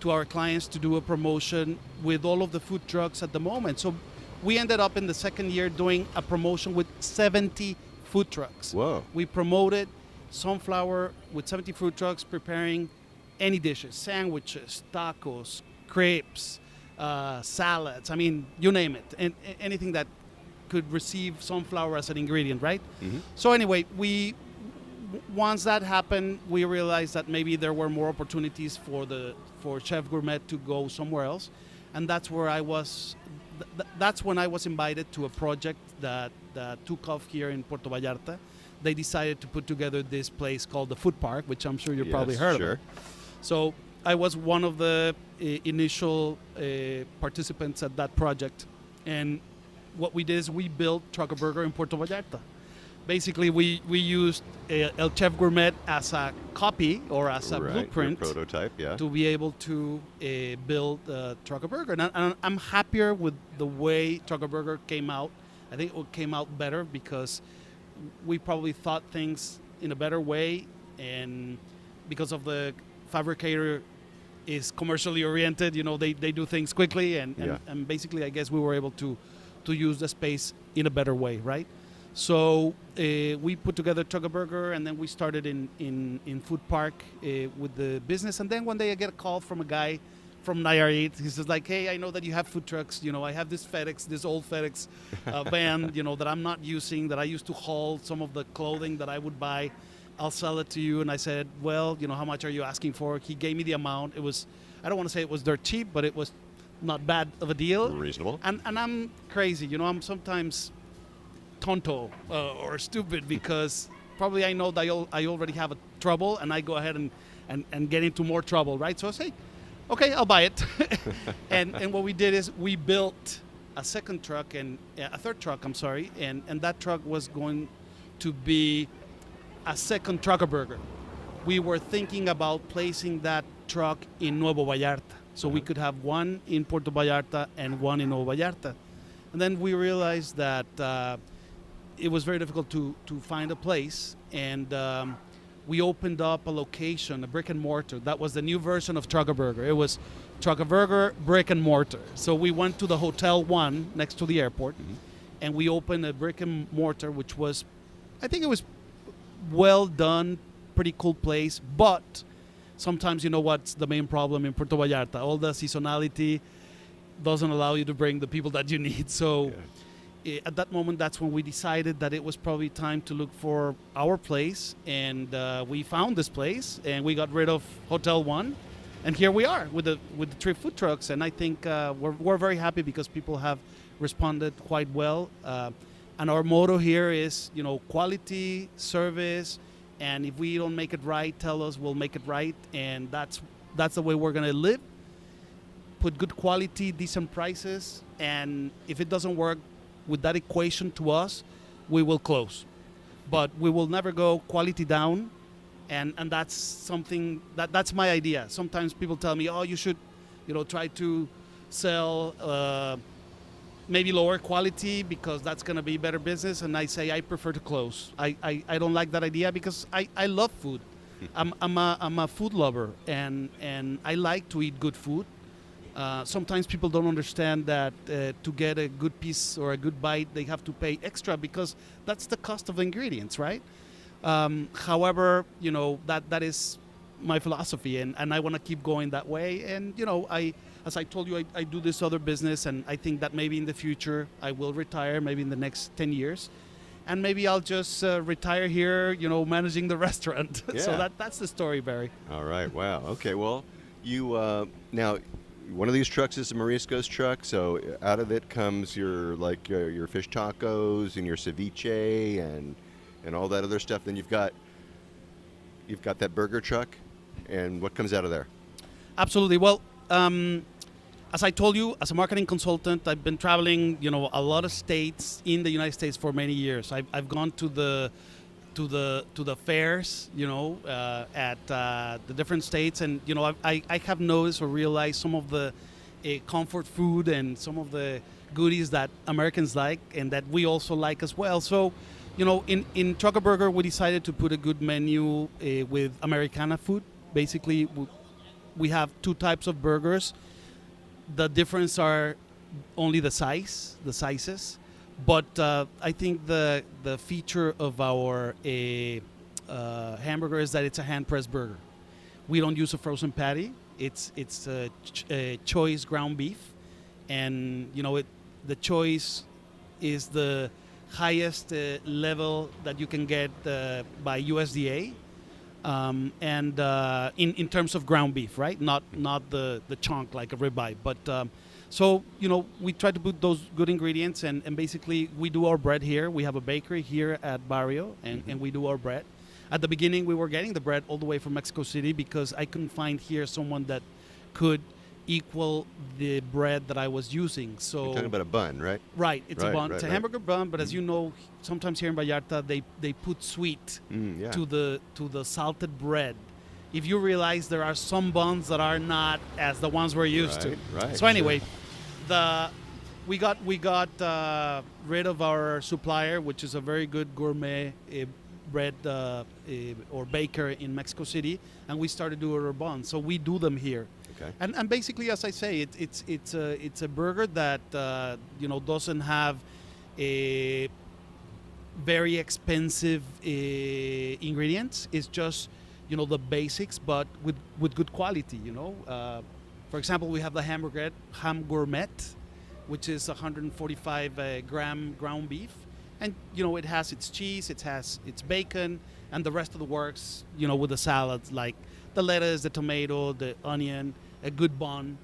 to our clients to do a promotion with all of the food trucks at the moment. So we ended up in the second year doing a promotion with 70 food trucks. Whoa. We promoted sunflower with 70 food trucks preparing any dishes, sandwiches, tacos, crepes, salads. I mean, you name it. And anything that could receive sunflower as an ingredient, right? Mm-hmm. So anyway, once that happened, we realized that maybe there were more opportunities for Chef Gourmet to go somewhere else, and that's where I was. That's when I was invited to a project that took off here in Puerto Vallarta. They decided to put together this place called the Food Park, which I'm sure you've probably heard of. So I was one of the initial participants at that project. And what we did is we built Trucker Burger in Puerto Vallarta. Basically, we used El Chef Gourmet as a copy or as a Right, your blueprint prototype, yeah. to be able to build Trucker Burger. And I'm happier with the way Trucker Burger came out. I think it came out better because we probably thought things in a better way, and because of the fabricator is commercially oriented, they do things quickly, and basically I guess we were able to use the space in a better way, right? So we put together Trucker Burger, and then we started in Food Park with the business. And then one day I get a call from a guy from Nayarit. He says like, hey, I know that you have food trucks. I have this old FedEx van, that I'm not using, that I used to haul some of the clothing that I would buy. I'll sell it to you. And I said, well, how much are you asking for? He gave me the amount. It was, I don't want to say it was dirt cheap, but it was not bad of a deal. Reasonable. And I'm crazy. I'm sometimes tonto or stupid because probably I know that I already have a trouble, and I go ahead and get into more trouble, right? So I say, okay, I'll buy it. and what we did is we built a third truck, and that truck was going to be a second Trucker Burger. We were thinking about placing that truck in Nuevo Vallarta, so we could have one in Puerto Vallarta and one in Nuevo Vallarta. And then we realized that it was very difficult to find a place, and we opened up a location, a brick and mortar. That was the new version of Trucker Burger. It was Trucker Burger brick and mortar. So we went to the Hotel 1 next to the airport, and we opened a brick and mortar, which was, I think it was well done, pretty cool place. But sometimes, what's the main problem in Puerto Vallarta? All the seasonality doesn't allow you to bring the people that you need. So at that moment, that's when we decided that it was probably time to look for our place, and we found this place, and we got rid of Hotel 1, and here we are with the 3 food trucks. And I think we're very happy because people have responded quite well. And our motto here is, quality, service, and if we don't make it right, tell us, we'll make it right. And that's the way we're going to live. Put good quality, decent prices, and if it doesn't work with that equation to us, we will close. But we will never go quality down, and that's something that's my idea. Sometimes people tell me, oh, you should, try to sell maybe lower quality because that's going to be better business. And I say I prefer to close. I don't like that idea because I love food. I'm a food lover, and I like to eat good food. Sometimes people don't understand that to get a good piece or a good bite, they have to pay extra because that's the cost of ingredients, right? However, that is my philosophy, and I want to keep going that way. And, as I told you, I do this other business, and I think that maybe in the future I will retire, maybe in the next 10 years. And maybe I'll just retire here, managing the restaurant. Yeah. So that's the story, Barry. All right. Wow. Okay. Well, you now one of these trucks is a Marisco's truck, so out of it comes your fish tacos and your ceviche and all that other stuff. Then you've got that burger truck, and what comes out of there? Absolutely. Well, as I told you, as a marketing consultant, I've been traveling, a lot of states in the United States for many years. I've gone to the fairs, at the different states, and I have noticed or realized some of the comfort food and some of the goodies that Americans like and that we also like as well. So, in Trucker Burger, we decided to put a good menu with Americana food. Basically, we have 2 types of burgers. The difference are only the sizes. But I think the feature of our hamburger is that it's a hand-pressed burger. We don't use a frozen patty. It's a choice ground beef, and the choice is the highest level that you can get by USDA, and in terms of ground beef, right? Not the chunk like a ribeye, but. So, we try to put those good ingredients, and basically we do our bread here. We have a bakery here at Barrio, and we do our bread. At the beginning, we were getting the bread all the way from Mexico City because I couldn't find here someone that could equal the bread that I was using. So You're talking about a bun, right? right, it's a Right, bun. right, It's a right. hamburger bun, but as you know, sometimes here in Vallarta they put sweet Yeah. to the salted bread. If you realize there are some buns that are not as the ones we're used to. Right, So anyway, the we got rid of our supplier, which is a very good gourmet bread or baker in Mexico City, and we started doing our buns. So we do them here. Okay. And basically, as I say, it's a burger that doesn't have a very expensive ingredients. It's just the basics, but with good quality. For example, we have the ham gourmet, which is 145 gram ground beef, and it has its cheese, it has its bacon, and the rest of the works. With the salads like the lettuce, the tomato, the onion, a good bun,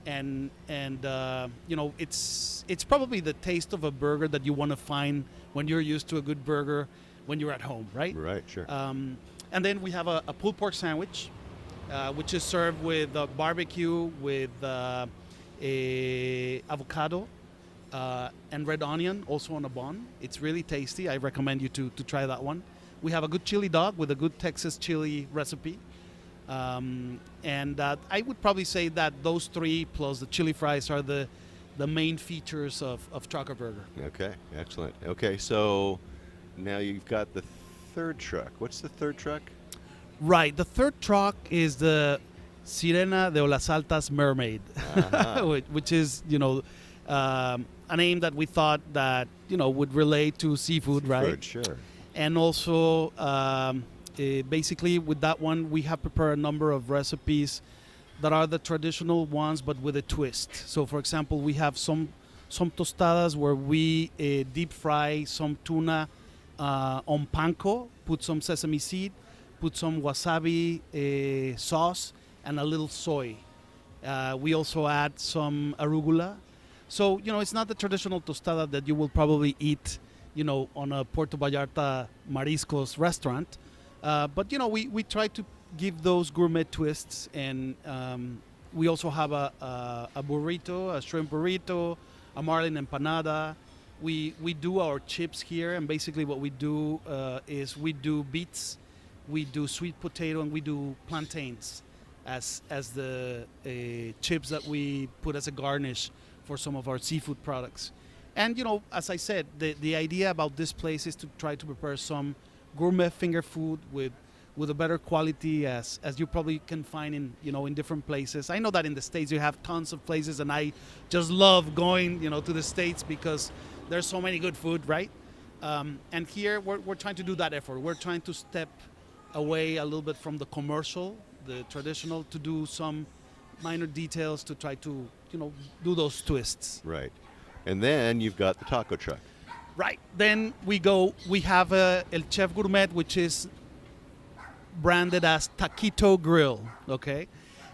and it's probably the taste of a burger that you want to find when you're used to a good burger when you're at home, right? Right, sure. And then we have a pulled pork sandwich, which is served with barbecue, with avocado and red onion, also on a bun. It's really tasty. I recommend you to try that one. We have a good chili dog with a good Texas chili recipe. And I would probably say that those three plus the chili fries are the main features of Trucker Burger. Okay, excellent. Okay, so now you've got the third truck. What's the third truck? Right. The third truck is the Sirena de Olas Altas Mermaid, which is, a name that we thought that, would relate to seafood, right? Food, sure. And also, basically with that one, we have prepared a number of recipes that are the traditional ones, but with a twist. So, for example, we have some tostadas where we deep fry some tuna on panko, put some sesame seed, put some wasabi sauce, and a little soy. We also add some arugula. So, it's not the traditional tostada that you will probably eat, on a Puerto Vallarta Mariscos restaurant. But, we try to give those gourmet twists. And we also have a burrito, a shrimp burrito, a Marlin Empanada. We do our chips here. And basically what we do is we do beets, we do sweet potato, and we do plantains as the chips that we put as a garnish for some of our seafood products. And, as I said, the idea about this place is to try to prepare some gourmet finger food with a better quality as you probably can find in different places. I know that in the States you have tons of places, and I just love going, to the States because there's so many good food, right? And here we're trying to do that effort. We're trying to step away a little bit from the commercial, the traditional, to do some minor details to try to, do those twists. Right. And then you've got the taco truck. Right. Then we have El Chef Gourmet, which is branded as Taquito Grill, okay?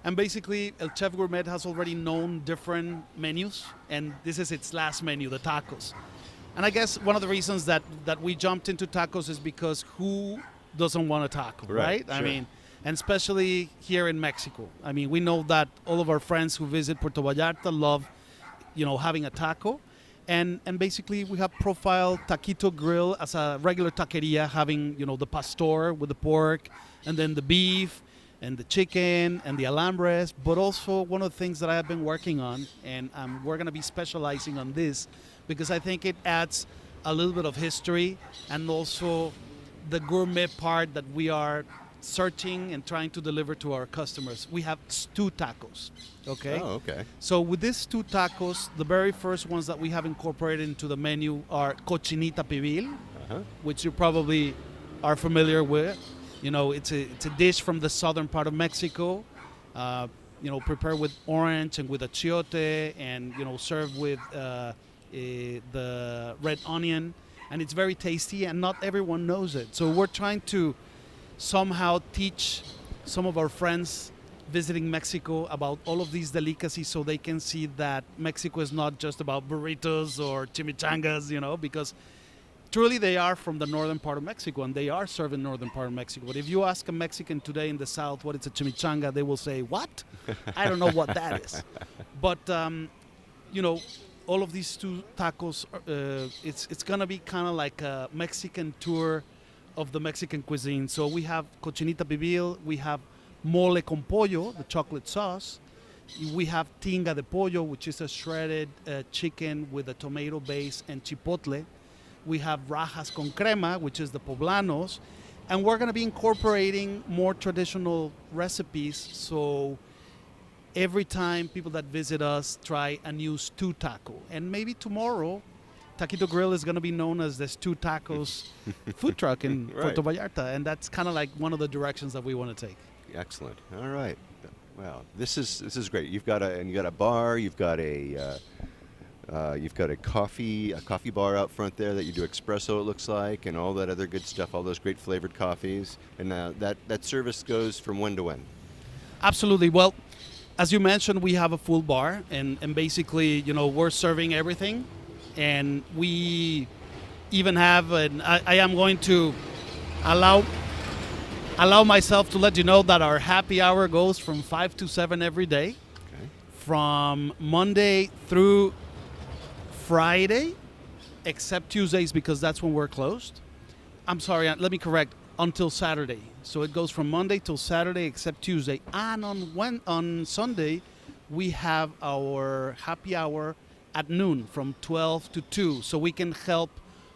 And basically, El Chef Gourmet has already known different menus, and this is its last menu, the tacos. And I guess one of the reasons that we jumped into tacos is because who doesn't want a taco, right? Sure. I mean, and especially here in Mexico. I mean, we know that all of our friends who visit Puerto Vallarta love, having a taco. And basically we have profiled Taquito Grill as a regular taqueria, having, the pastor with the pork, and then the beef, and the chicken, and the alambres. But also one of the things that I have been working on, and we're going to be specializing on this, because I think it adds a little bit of history and also the gourmet part that we are searching and trying to deliver to our customers. We have stew tacos, okay? Oh, okay. So with these stew tacos, the very first ones that we have incorporated into the menu are Cochinita Pibil, which you probably are familiar with. It's a dish from the southern part of Mexico, prepared with orange and with achiote, and served with the red onion, and it's very tasty, and not everyone knows it. So we're trying to somehow teach some of our friends visiting Mexico about all of these delicacies, so they can see that Mexico is not just about burritos or chimichangas, because truly they are from the northern part of Mexico, and they are serving northern part of Mexico. But if you ask a Mexican today in the south what is a chimichanga, they will say, what? I don't know what that is. But, all of these two tacos, it's going to be kind of like a Mexican tour of the Mexican cuisine. So we have Cochinita Pibil, we have mole con pollo, the chocolate sauce. We have tinga de pollo, which is a shredded chicken with a tomato base and chipotle. We have rajas con crema, which is the poblanos. And we're going to be incorporating more traditional recipes. So every time people that visit us try a new stew taco. And maybe tomorrow, Taquito Grill is going to be known as the Stew Tacos food truck in Right. Puerto Vallarta. And that's kind of like one of the directions that we want to take. Excellent. All right. Wow, this is great. You got a bar. You've got a coffee bar out front there that you do espresso. It looks like, and all that other good stuff. All those great flavored coffees. And that service goes from when to when? Absolutely. Well, as you mentioned, we have a full bar, and basically, we're serving everything, and we even have. I am going to allow myself to let you know that our happy hour goes from 5 to 7 every day, Okay. from Monday through Friday, except Tuesdays because that's when we're closed. I'm sorry, let me correct, until Saturday. So it goes from Monday till Saturday except Tuesday. And on Sunday, we have our happy hour at noon from 12 to 2. So we can help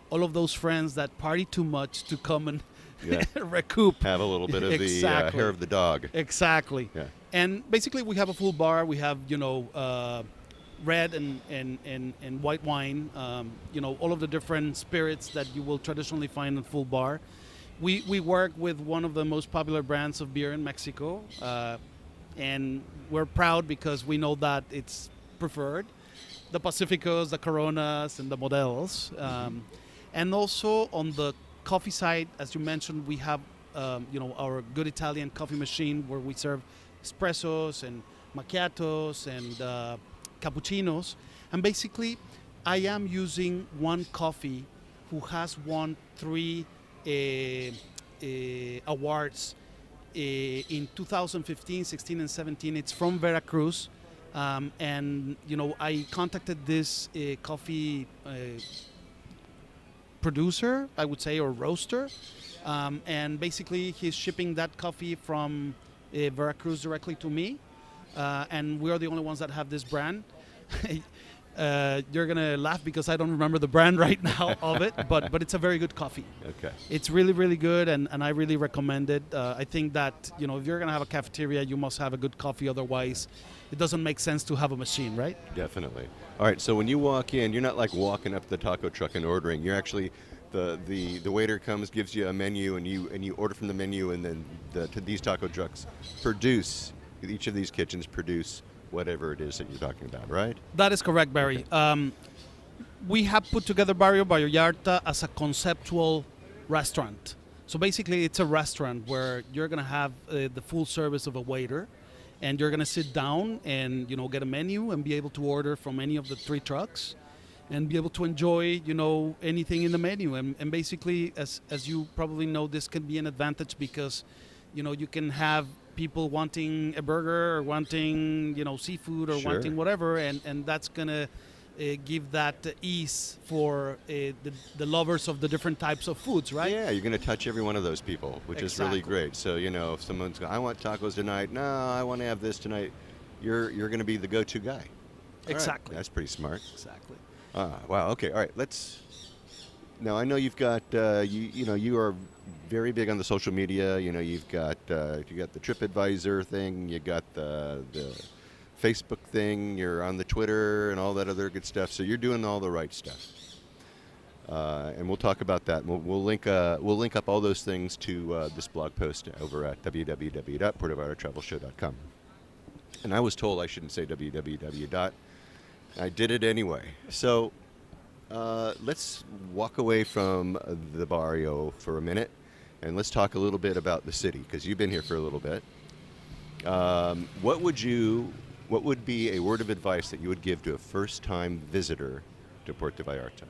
all of those friends that party too much to come and Yeah. recoup. Have a little bit of Exactly. the hair of the dog. Exactly. Yeah. And basically, we have a full bar. We have, red and white wine, all of the different spirits that you will traditionally find in full bar. We work with one of the most popular brands of beer in Mexico, and we're proud because we know that it's preferred. The Pacificos, the Coronas, and the Modelos. And also on the coffee side, as you mentioned, we have our good Italian coffee machine where we serve espressos and macchiatos and cappuccinos. And basically, I am using one coffee who has won 3 awards in 2015, 16, and 17. It's from Veracruz. And I contacted this coffee producer, I would say, or roaster, and basically he's shipping that coffee from Veracruz directly to me, and we're the only ones that have this brand. You're gonna laugh because I don't remember the brand right now of it, but it's a very good coffee. Okay. It's really, really good, and I really recommend it. I think that if you're gonna have a cafeteria, you must have a good coffee. Otherwise, it doesn't make sense to have a machine, right? Definitely. All right. So when you walk in, you're not like walking up to the taco truck and ordering. You're actually the waiter comes, gives you a menu, and you order from the menu, and then these taco trucks produce. Each of these kitchens produce whatever it is that you're talking about, right? That is correct, Barry. We have put together Barrio Vallarta as a conceptual restaurant. So basically, it's a restaurant where you're going to have the full service of a waiter, and you're going to sit down and get a menu and be able to order from any of the 3 trucks and be able to enjoy anything in the menu. And basically, as you probably know, this can be an advantage because you can have people wanting a burger or wanting seafood or Sure. wanting whatever, and that's gonna give that ease for the lovers of the different types of foods, right? Yeah, you're going to touch every one of those people, which is really Exactly. great. So if someone's going, I want tacos tonight. No, I want to have this tonight. You're going to be the go-to guy. All right. Exactly. That's pretty smart. Exactly. Wow. Okay. All right. Now I know you've got you are very big on the social media. You've got the TripAdvisor thing. You got the Facebook thing. You're on the Twitter and all that other good stuff. So you're doing all the right stuff. And we'll talk about that. We'll link up all those things to this blog post over at www.puertovallartatravelshow.com. And I was told I shouldn't say www. I did it anyway. So let's walk away from the barrio for a minute, and let's talk a little bit about the city, because you've been here for a little bit. What would be a word of advice that you would give to a first-time visitor to Puerto Vallarta?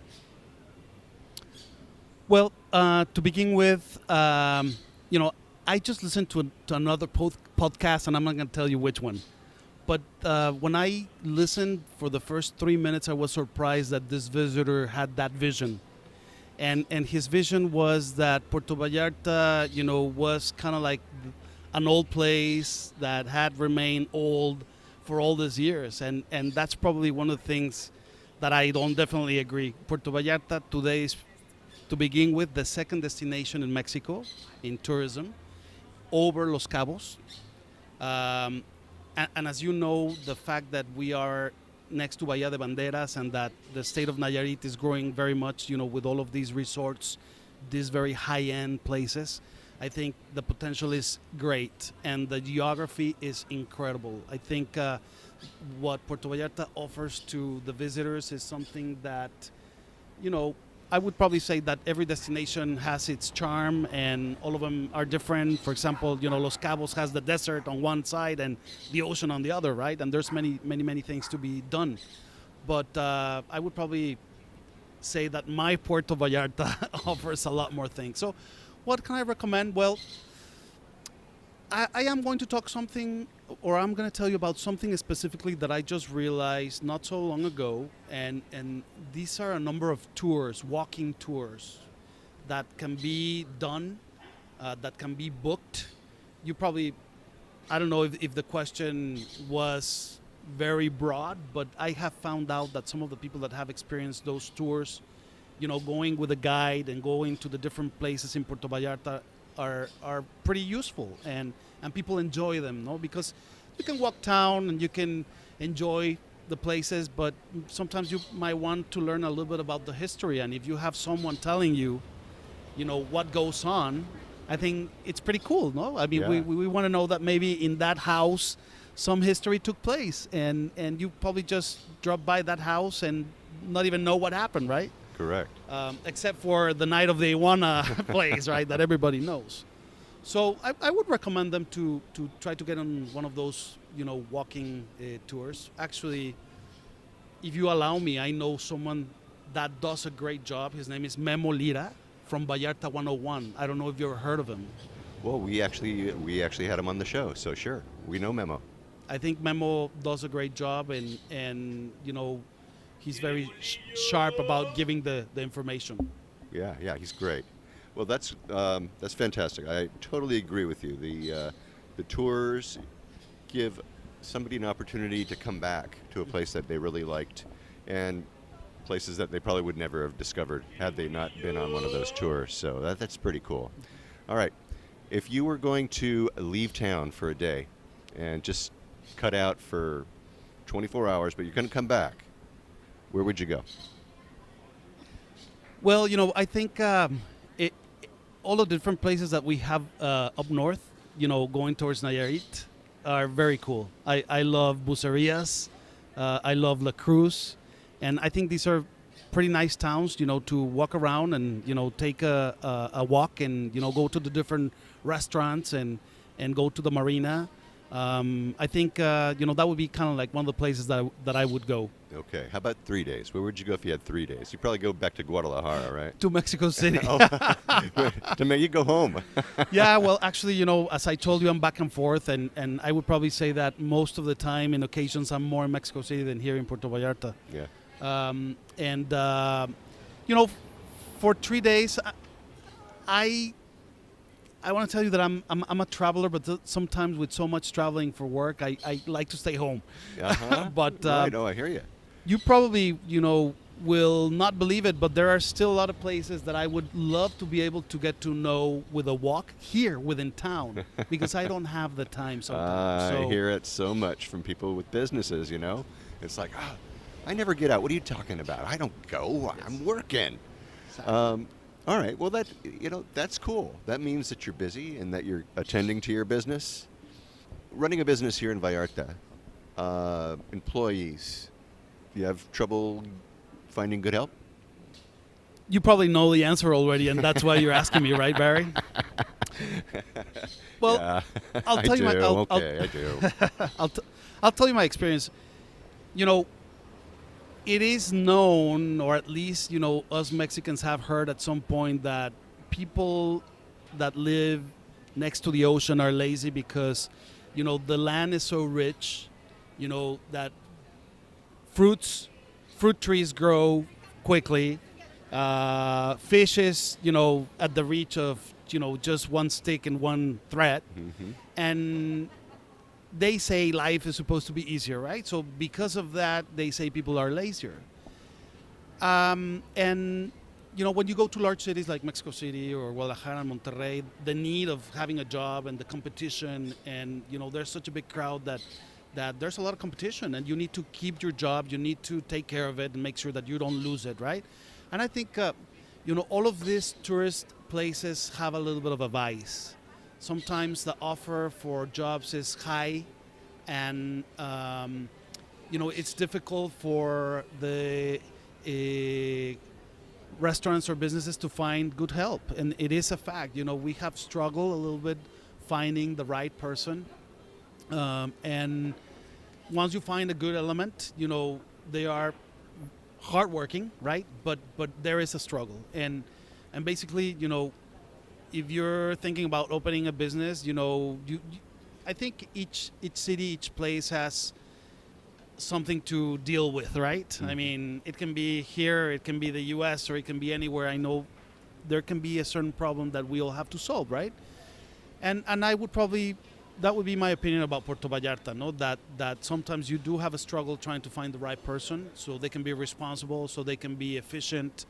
Well, to begin with, you know, I just listened to another podcast, and I'm not going to tell you which one. But when I listened for the first 3 minutes, I was surprised that this visitor had that vision. And his vision was that Puerto Vallarta, was kind of like an old place that had remained old for all these years. And that's probably one of the things that I don't definitely agree. Puerto Vallarta today is, to begin with, the second destination in Mexico in tourism, over Los Cabos. And as you know, the fact that we are next to Bahía de Banderas and that the state of Nayarit is growing very much, with all of these resorts, these very high-end places, I think the potential is great and the geography is incredible. I think what Puerto Vallarta offers to the visitors is something that, I would probably say that every destination has its charm and all of them are different. For example, Los Cabos has the desert on one side and the ocean on the other, right? And there's many, many, many things to be done. But I would probably say that my Puerto Vallarta offers a lot more things. So what can I recommend? Well, I am going to talk something, or I'm going to tell you about something specifically that I just realized not so long ago. And these are a number of tours, walking tours, that can be done, that can be booked. You probably, I don't know if the question was very broad, but I have found out that some of the people that have experienced those tours, going with a guide and going to the different places in Puerto Vallarta are pretty useful, and people enjoy them, no? Because you can walk town and you can enjoy the places, but sometimes you might want to learn a little bit about the history, and if you have someone telling you, what goes on, I think it's pretty cool, no? I mean, Yeah. we want to know that maybe in that house some history took place, and you probably just drop by that house and not even know what happened, right? Correct. Except for the night of the iguana place, right, that everybody knows. So I would recommend them to try to get on one of those, walking tours. Actually, if you allow me, I know someone that does a great job. His name is Memo Lira from Vallarta 101. I don't know if you've ever heard of him. Well, we actually had him on the show, so sure, we know Memo. I think Memo does a great job, and he's very sharp about giving the information. Yeah, he's great. Well, that's fantastic. I totally agree with you. The tours give somebody an opportunity to come back to a place that they really liked, and places that they probably would never have discovered had they not been on one of those tours. So that's pretty cool. All right, if you were going to leave town for a day and just cut out for 24 hours, but you're going to come back, where would you go? Well, I think all the different places that we have up north, going towards Nayarit, are very cool. I love Bucerias, I love La Cruz, and I think these are pretty nice towns, to walk around and, take a walk and, go to the different restaurants and go to the marina. I think, that would be kind of like one of the places that I would go. Okay, how about 3 days? Where would you go if you had 3 days? You'd probably go back to Guadalajara, right? To Mexico City. To make you go home. Yeah, well, actually, as I told you, I'm back and forth, and I would probably say that most of the time, in occasions, I'm more in Mexico City than here in Puerto Vallarta. Yeah. For 3 days, I want to tell you that I'm a traveler, but sometimes with so much traveling for work, I like to stay home. Uh-huh. But right, I hear you. You probably, will not believe it, but there are still a lot of places that I would love to be able to get to know with a walk here within town, because I don't have the time sometimes. I hear it so much from people with businesses, It's like, I never get out. What are you talking about? I don't go. Yes. I'm working. Exactly. All right. Well, that's cool. That means that you're busy and that you're attending to your business. Running a business here in Vallarta, employees, do you have trouble finding good help? You probably know the answer already, and that's why you're asking me, right, Barry? Well, yeah, I'll tell you I do. I'll tell you my experience. it is known, or at least us Mexicans have heard at some point that people that live next to the ocean are lazy because the land is so rich, that fruit trees grow quickly. Fish is at the reach of just one stick and one thread, Mm-hmm. and they say life is supposed to be easier, right? So because of that, they say people are lazier. And when you go to large cities like Mexico City or Guadalajara and Monterrey, the need of having a job and the competition, and there's such a big crowd that there's a lot of competition, and you need to keep your job, you need to take care of it and make sure that you don't lose it, right? And I think all of these tourist places have a little bit of a vice. Sometimes the offer for jobs is high, and it's difficult for the restaurants or businesses to find good help, and it is a fact. We have struggled a little bit finding the right person, and once you find a good element, they are hardworking, right? But there is a struggle, and basically, if you're thinking about opening a business, I think each city, each place has something to deal with, right? Mm-hmm. I mean, it can be here, it can be the U.S., or it can be anywhere. I know there can be a certain problem that we all have to solve, right? And I would probably, that would be my opinion about Puerto Vallarta, no? That sometimes you do have a struggle trying to find the right person so they can be responsible, so they can be efficient.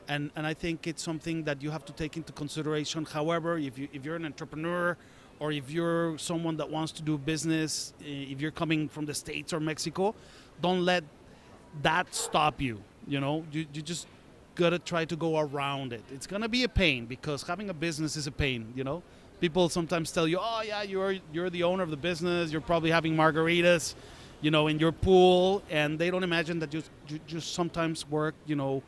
And I think it's something that you have to take into consideration. However, if you're an entrepreneur, or if you're someone that wants to do business, if you're coming from the States or Mexico, don't let that stop you. You just gotta try to go around it. It's gonna be a pain because having a business is a pain. People sometimes tell you, oh yeah, you're the owner of the business. You're probably having margaritas, in your pool, and they don't imagine that you just sometimes work, 24/7,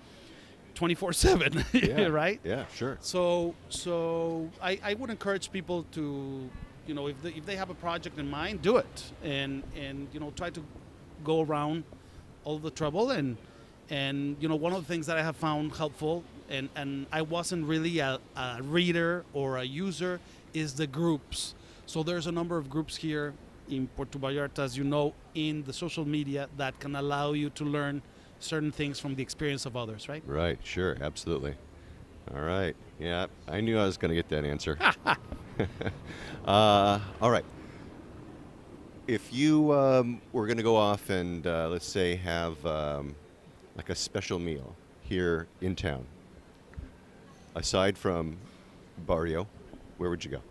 Yeah. right? Yeah, sure. So I would encourage people to, if they have a project in mind, do it, and try to go around all the trouble, and one of the things that I have found helpful, and I wasn't really a reader or a user, is the groups. So there's a number of groups here in Puerto Vallarta, as you know, in the social media that can allow you to learn certain things from the experience of others, right? Right, sure, absolutely. All right. Yeah, I knew I was going to get that answer. All right. If you were going to go off and, let's say, have like a special meal here in town, aside from Barrio, where would you go?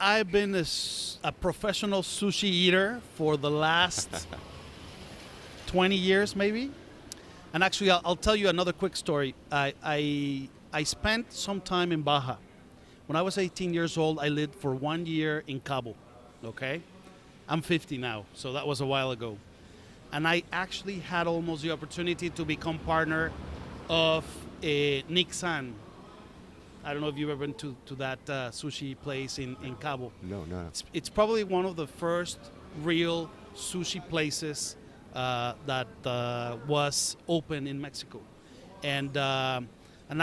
I've been a professional sushi eater for the last 20 years, maybe. And actually, I'll tell you another quick story. I spent some time in Baja. When I was 18 years old, I lived for 1 year in Cabo, okay? I'm 50 now, so that was a while ago. And I actually had almost the opportunity to become partner of Nick San. I don't know if you've ever been to that sushi place in Cabo. No, no. It's probably one of the first real sushi places that was open in Mexico. And I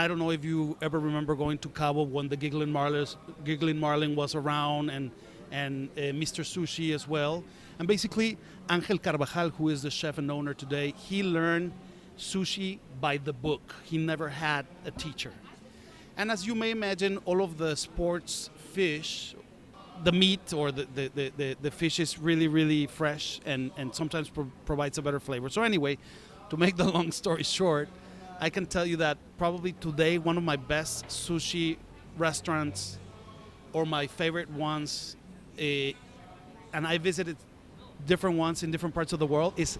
don't know if you ever remember going to Cabo when the Giggling Marlin was around, and Mr. Sushi as well. And basically, Angel Carvajal, who is the chef and owner today, he learned sushi by the book. He never had a teacher. And as you may imagine, all of the sports fish, the meat or the fish is really, really fresh and sometimes provides a better flavor. So anyway, to make the long story short, I can tell you that probably today one of my best sushi restaurants, or my favorite ones, and I visited different ones in different parts of the world, is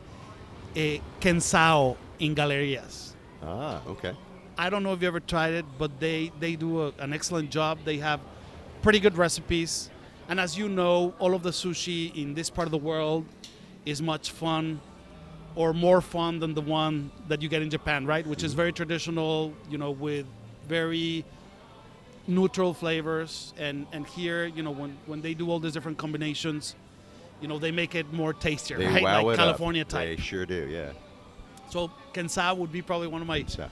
Kensao in Galerías. Ah, okay. I don't know if you ever tried it, but they do an excellent job. They have pretty good recipes. And as you know, all of the sushi in this part of the world is much fun, or more fun than the one that you get in Japan, right? Which is very traditional, with very neutral flavors. And here, when they do all these different combinations, they make it more tastier, They right? wow Like it California up. type. They sure do, yeah. So Kensa would be probably one of my So,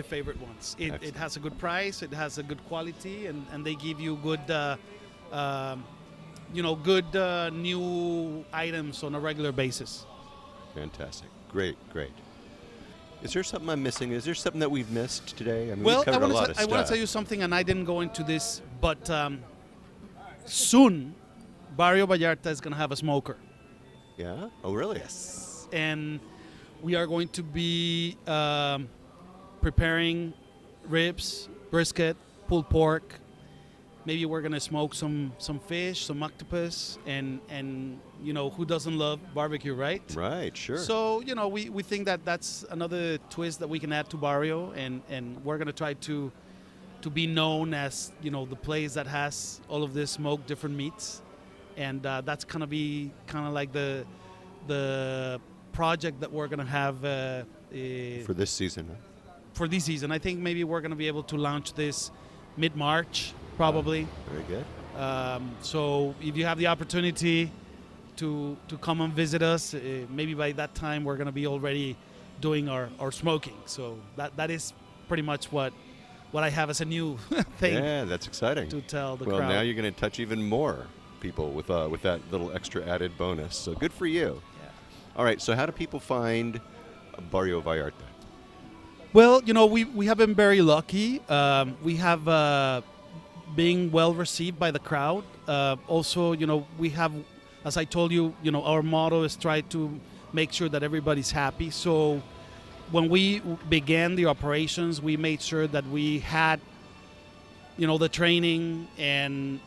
favorite ones. It Excellent. has a good price, it has a good quality, and they give you good, new items on a regular basis. fantastic. Great, great. Is there something I'm missing? Is there something that we've missed today? I mean, Well, we covered a lot of I stuff. want to tell you something, and I didn't go into this, but soon, Barrio Vallarta is going to have a smoker. Yeah? Oh, really? Yes. And we are going to be preparing ribs, brisket, pulled pork. Maybe we're going to smoke some fish, some octopus, and who doesn't love barbecue, right? Right, sure. So, we think that that's another twist that we can add to Barrio, and we're going to try to be known as, the place that has all of this smoked different meats. And that's going to be kind of like the project that we're going to have For this season, huh? for this season. I think maybe we're going to be able to launch this mid-March, probably. Very good. So if you have the opportunity to come and visit us, maybe by that time we're going to be already doing our smoking. So that is pretty much what I have as a new thing Yeah, that's exciting. to tell the Well, crowd. now you're going to touch even more people with that little extra added bonus. So good for you. Yeah. All right, so how do people find Barrio Vallarta? Well, we have been very lucky. We have being well received by the crowd. Also, we have, as I told you, our motto is try to make sure that everybody's happy. So when we began the operations, we made sure that we had, the training and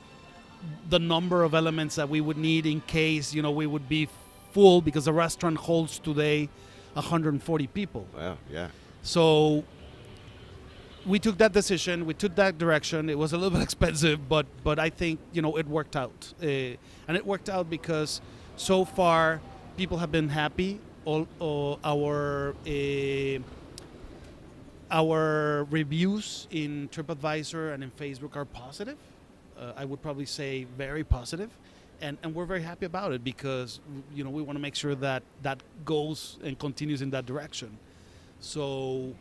the number of elements that we would need in case, we would be full, because the restaurant holds today 140 people. Wow, yeah. So we took that decision. We took that direction. It was a little bit expensive, but I think it worked out, and it worked out because so far people have been happy. All our reviews in TripAdvisor and in Facebook are positive. I would probably say very positive. And we're very happy about it because we want to make sure that goes and continues in that direction. So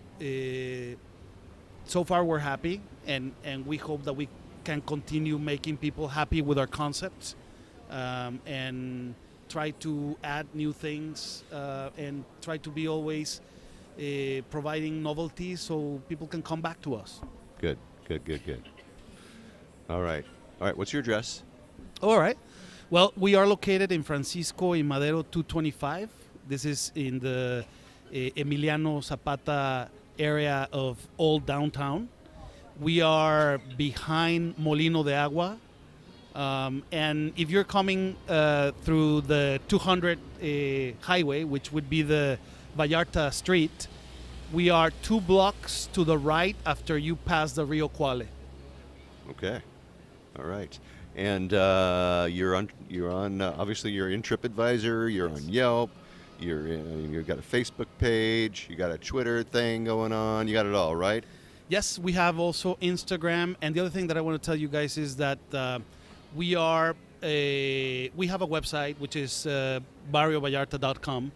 so far we're happy, and we hope that we can continue making people happy with our concepts, and try to add new things, and try to be always providing novelties so people can come back to us. Good. All right. What's your address? All right. Well, we are located in Francisco y Madero 225. This is in the Emiliano Zapata area of old downtown. We are behind Molino de Agua. And if you're coming through the 200 highway, which would be the Vallarta Street, we are 2 blocks to the right after you pass the Rio Quale. Okay. All right. And you're on. Obviously, you're in TripAdvisor. You're on Yelp. You've got a Facebook page. You got a Twitter thing going on. You got it all, right? Yes, we have also Instagram. And the other thing that I want to tell you guys is that we have a website, which is barriovallarta.com.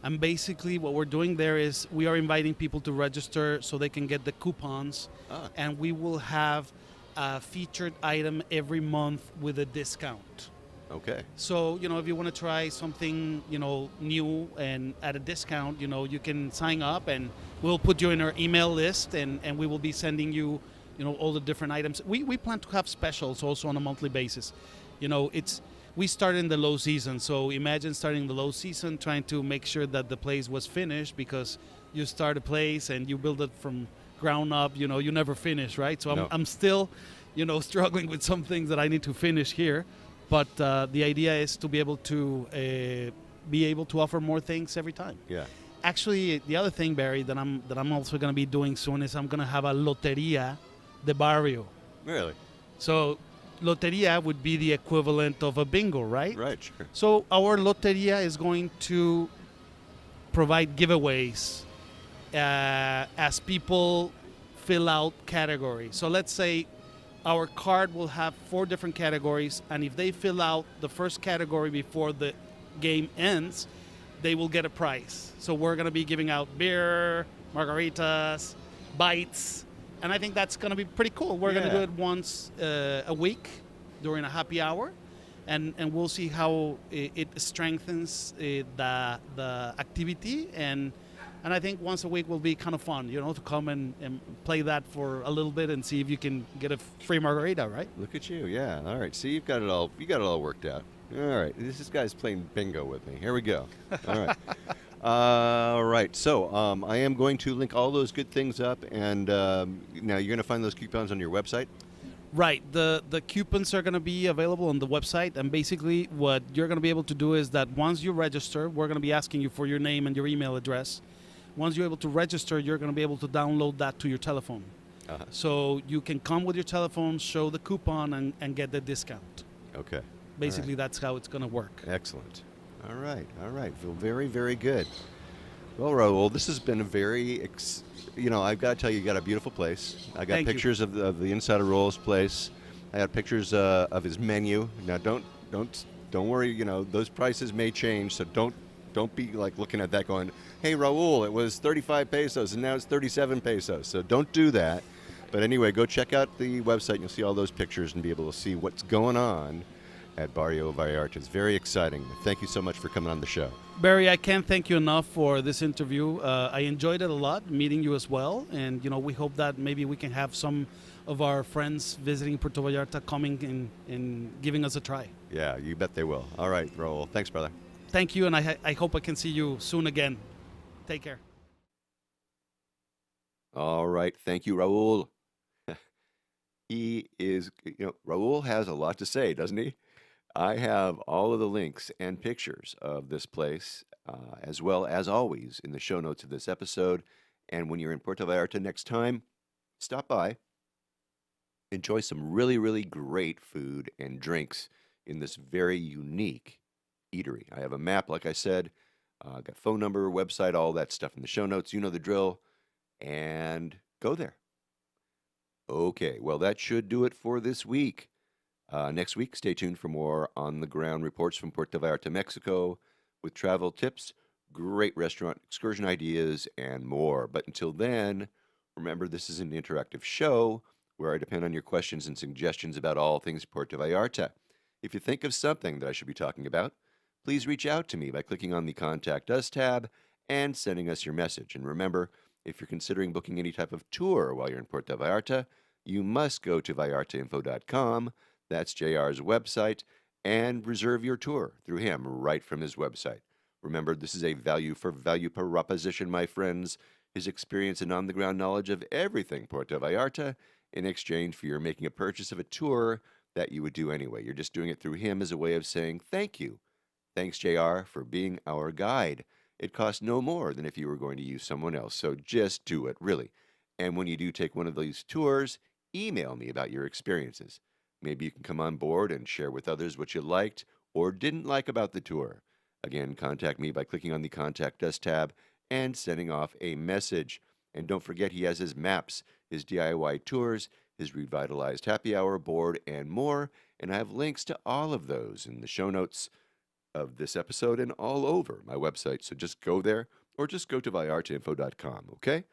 And basically what we're doing there is we are inviting people to register so they can get the coupons. And we will have a featured item every month with a discount. Okay. So, if you want to try something, new and at a discount, you can sign up and we'll put you in our email list and we will be sending you, all the different items. We plan to have specials also on a monthly basis. We started in the low season. So imagine starting the low season, trying to make sure that the place was finished, because you start a place and you build it from ground up, you never finish, right? So No. I'm still, struggling with some things that I need to finish here. But the idea is to be able to offer more things every time. Yeah. Actually, the other thing, Barry, that I'm also going to be doing soon is I'm going to have a Loteria de Barrio. Really? So Loteria would be the equivalent of a bingo, right? Right. Sure. So our Loteria is going to provide giveaways as people fill out categories. So let's say our card will have 4 different categories, and if they fill out the first category before the game ends, they will get a prize. So we're going to be giving out beer, margaritas, bites, and I think that's going to be pretty cool. We're going to do Yeah. it once a week during a happy hour, and we'll see how it strengthens the activity, and I think once a week will be kind of fun, to come and play that for a little bit and see if you can get a free margarita, right? Look at you. Yeah. All right. See, you've got it all. You got it all worked out. All right. This guy's playing bingo with me. Here we go. All right. All right. So I am going to link all those good things up, and now you're going to find those coupons on your website. Right. The coupons are going to be available on the website, and basically what you're going to be able to do is that once you register, we're going to be asking you for your name and your email address. Once you're able to register, you're going to be able to download that to your telephone. Uh-huh. So you can come with your telephone, show the coupon, and get the discount. Okay. Basically, that's how it's going to work. Excellent. All right. All right. Feel very, very good. Well, Raul, this has been a very, I've got to tell you, you got a beautiful place. I got Thank you. pictures of the inside of Raul's place. I got pictures of his menu. Now, don't worry. Those prices may change, so don't be like looking at that going, hey, Raul, it was 35 pesos and now it's 37 pesos. So don't do that. But anyway, go check out the website and you'll see all those pictures and be able to see what's going on at Barrio Vallarta. It's very exciting. Thank you so much for coming on the show. Barry, I can't thank you enough for this interview. I enjoyed it a lot, meeting you as well. And, we hope that maybe we can have some of our friends visiting Puerto Vallarta coming and giving us a try. Yeah, you bet they will. All right, Raul. Thanks, brother. Thank you, and I hope I can see you soon again. Take care. All right. Thank you, Raul. Raul has a lot to say, doesn't he? I have all of the links and pictures of this place, as well as always, in the show notes of this episode. And when you're in Puerto Vallarta next time, stop by. Enjoy some really, really great food and drinks in this very unique eatery. I have a map, like I said. Got phone number, website, all that stuff in the show notes. You know the drill. And go there. Okay, well, that should do it for this week. Next week, stay tuned for more on-the-ground reports from Puerto Vallarta, Mexico, with travel tips, great restaurant excursion ideas, and more. But until then, remember this is an interactive show where I depend on your questions and suggestions about all things Puerto Vallarta. If you think of something that I should be talking about, please reach out to me by clicking on the Contact Us tab and sending us your message. And remember, if you're considering booking any type of tour while you're in Puerto Vallarta, you must go to vallartainfo.com. That's JR's website, and reserve your tour through him right from his website. Remember, this is a value for value proposition, my friends. His experience and on-the-ground knowledge of everything Puerto Vallarta in exchange for your making a purchase of a tour that you would do anyway. You're just doing it through him as a way of saying thank you. Thanks, JR, for being our guide. It costs no more than if you were going to use someone else, so just do it, really. And when you do take one of these tours, email me about your experiences. Maybe you can come on board and share with others what you liked or didn't like about the tour. Again, contact me by clicking on the Contact Us tab and sending off a message. And don't forget, he has his maps, his DIY tours, his revitalized happy hour board, and more. And I have links to all of those in the show notes of this episode and all over my website. So just go there or just go to vallartainfo.com, okay?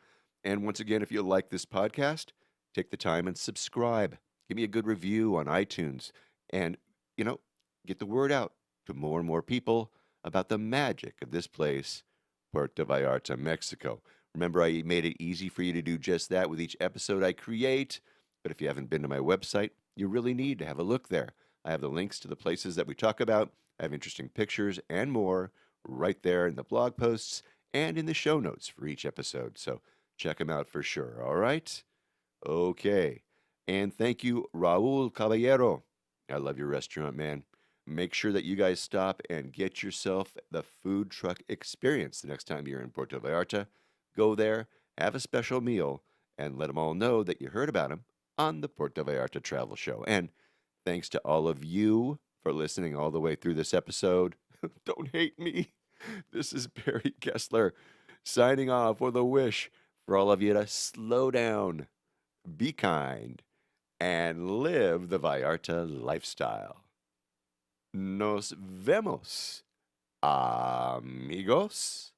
And once again, if you like this podcast, take the time and subscribe. Give me a good review on iTunes and, get the word out to more and more people about the magic of this place, Puerto Vallarta, Mexico. Remember, I made it easy for you to do just that with each episode I create. But if you haven't been to my website, you really need to have a look there. I have the links to the places that we talk about. I have interesting pictures and more right there in the blog posts and in the show notes for each episode. So check them out for sure, all right? Okay. And thank you, Raul Caballero. I love your restaurant, man. Make sure that you guys stop and get yourself the food truck experience the next time you're in Puerto Vallarta. Go there, have a special meal, and let them all know that you heard about them on the Puerto Vallarta Travel Show. And thanks to all of you for listening all the way through this episode. Don't hate me. This is Barry Kessler signing off with a wish for all of you to slow down, be kind, and live the Vallarta lifestyle. Nos vemos, amigos.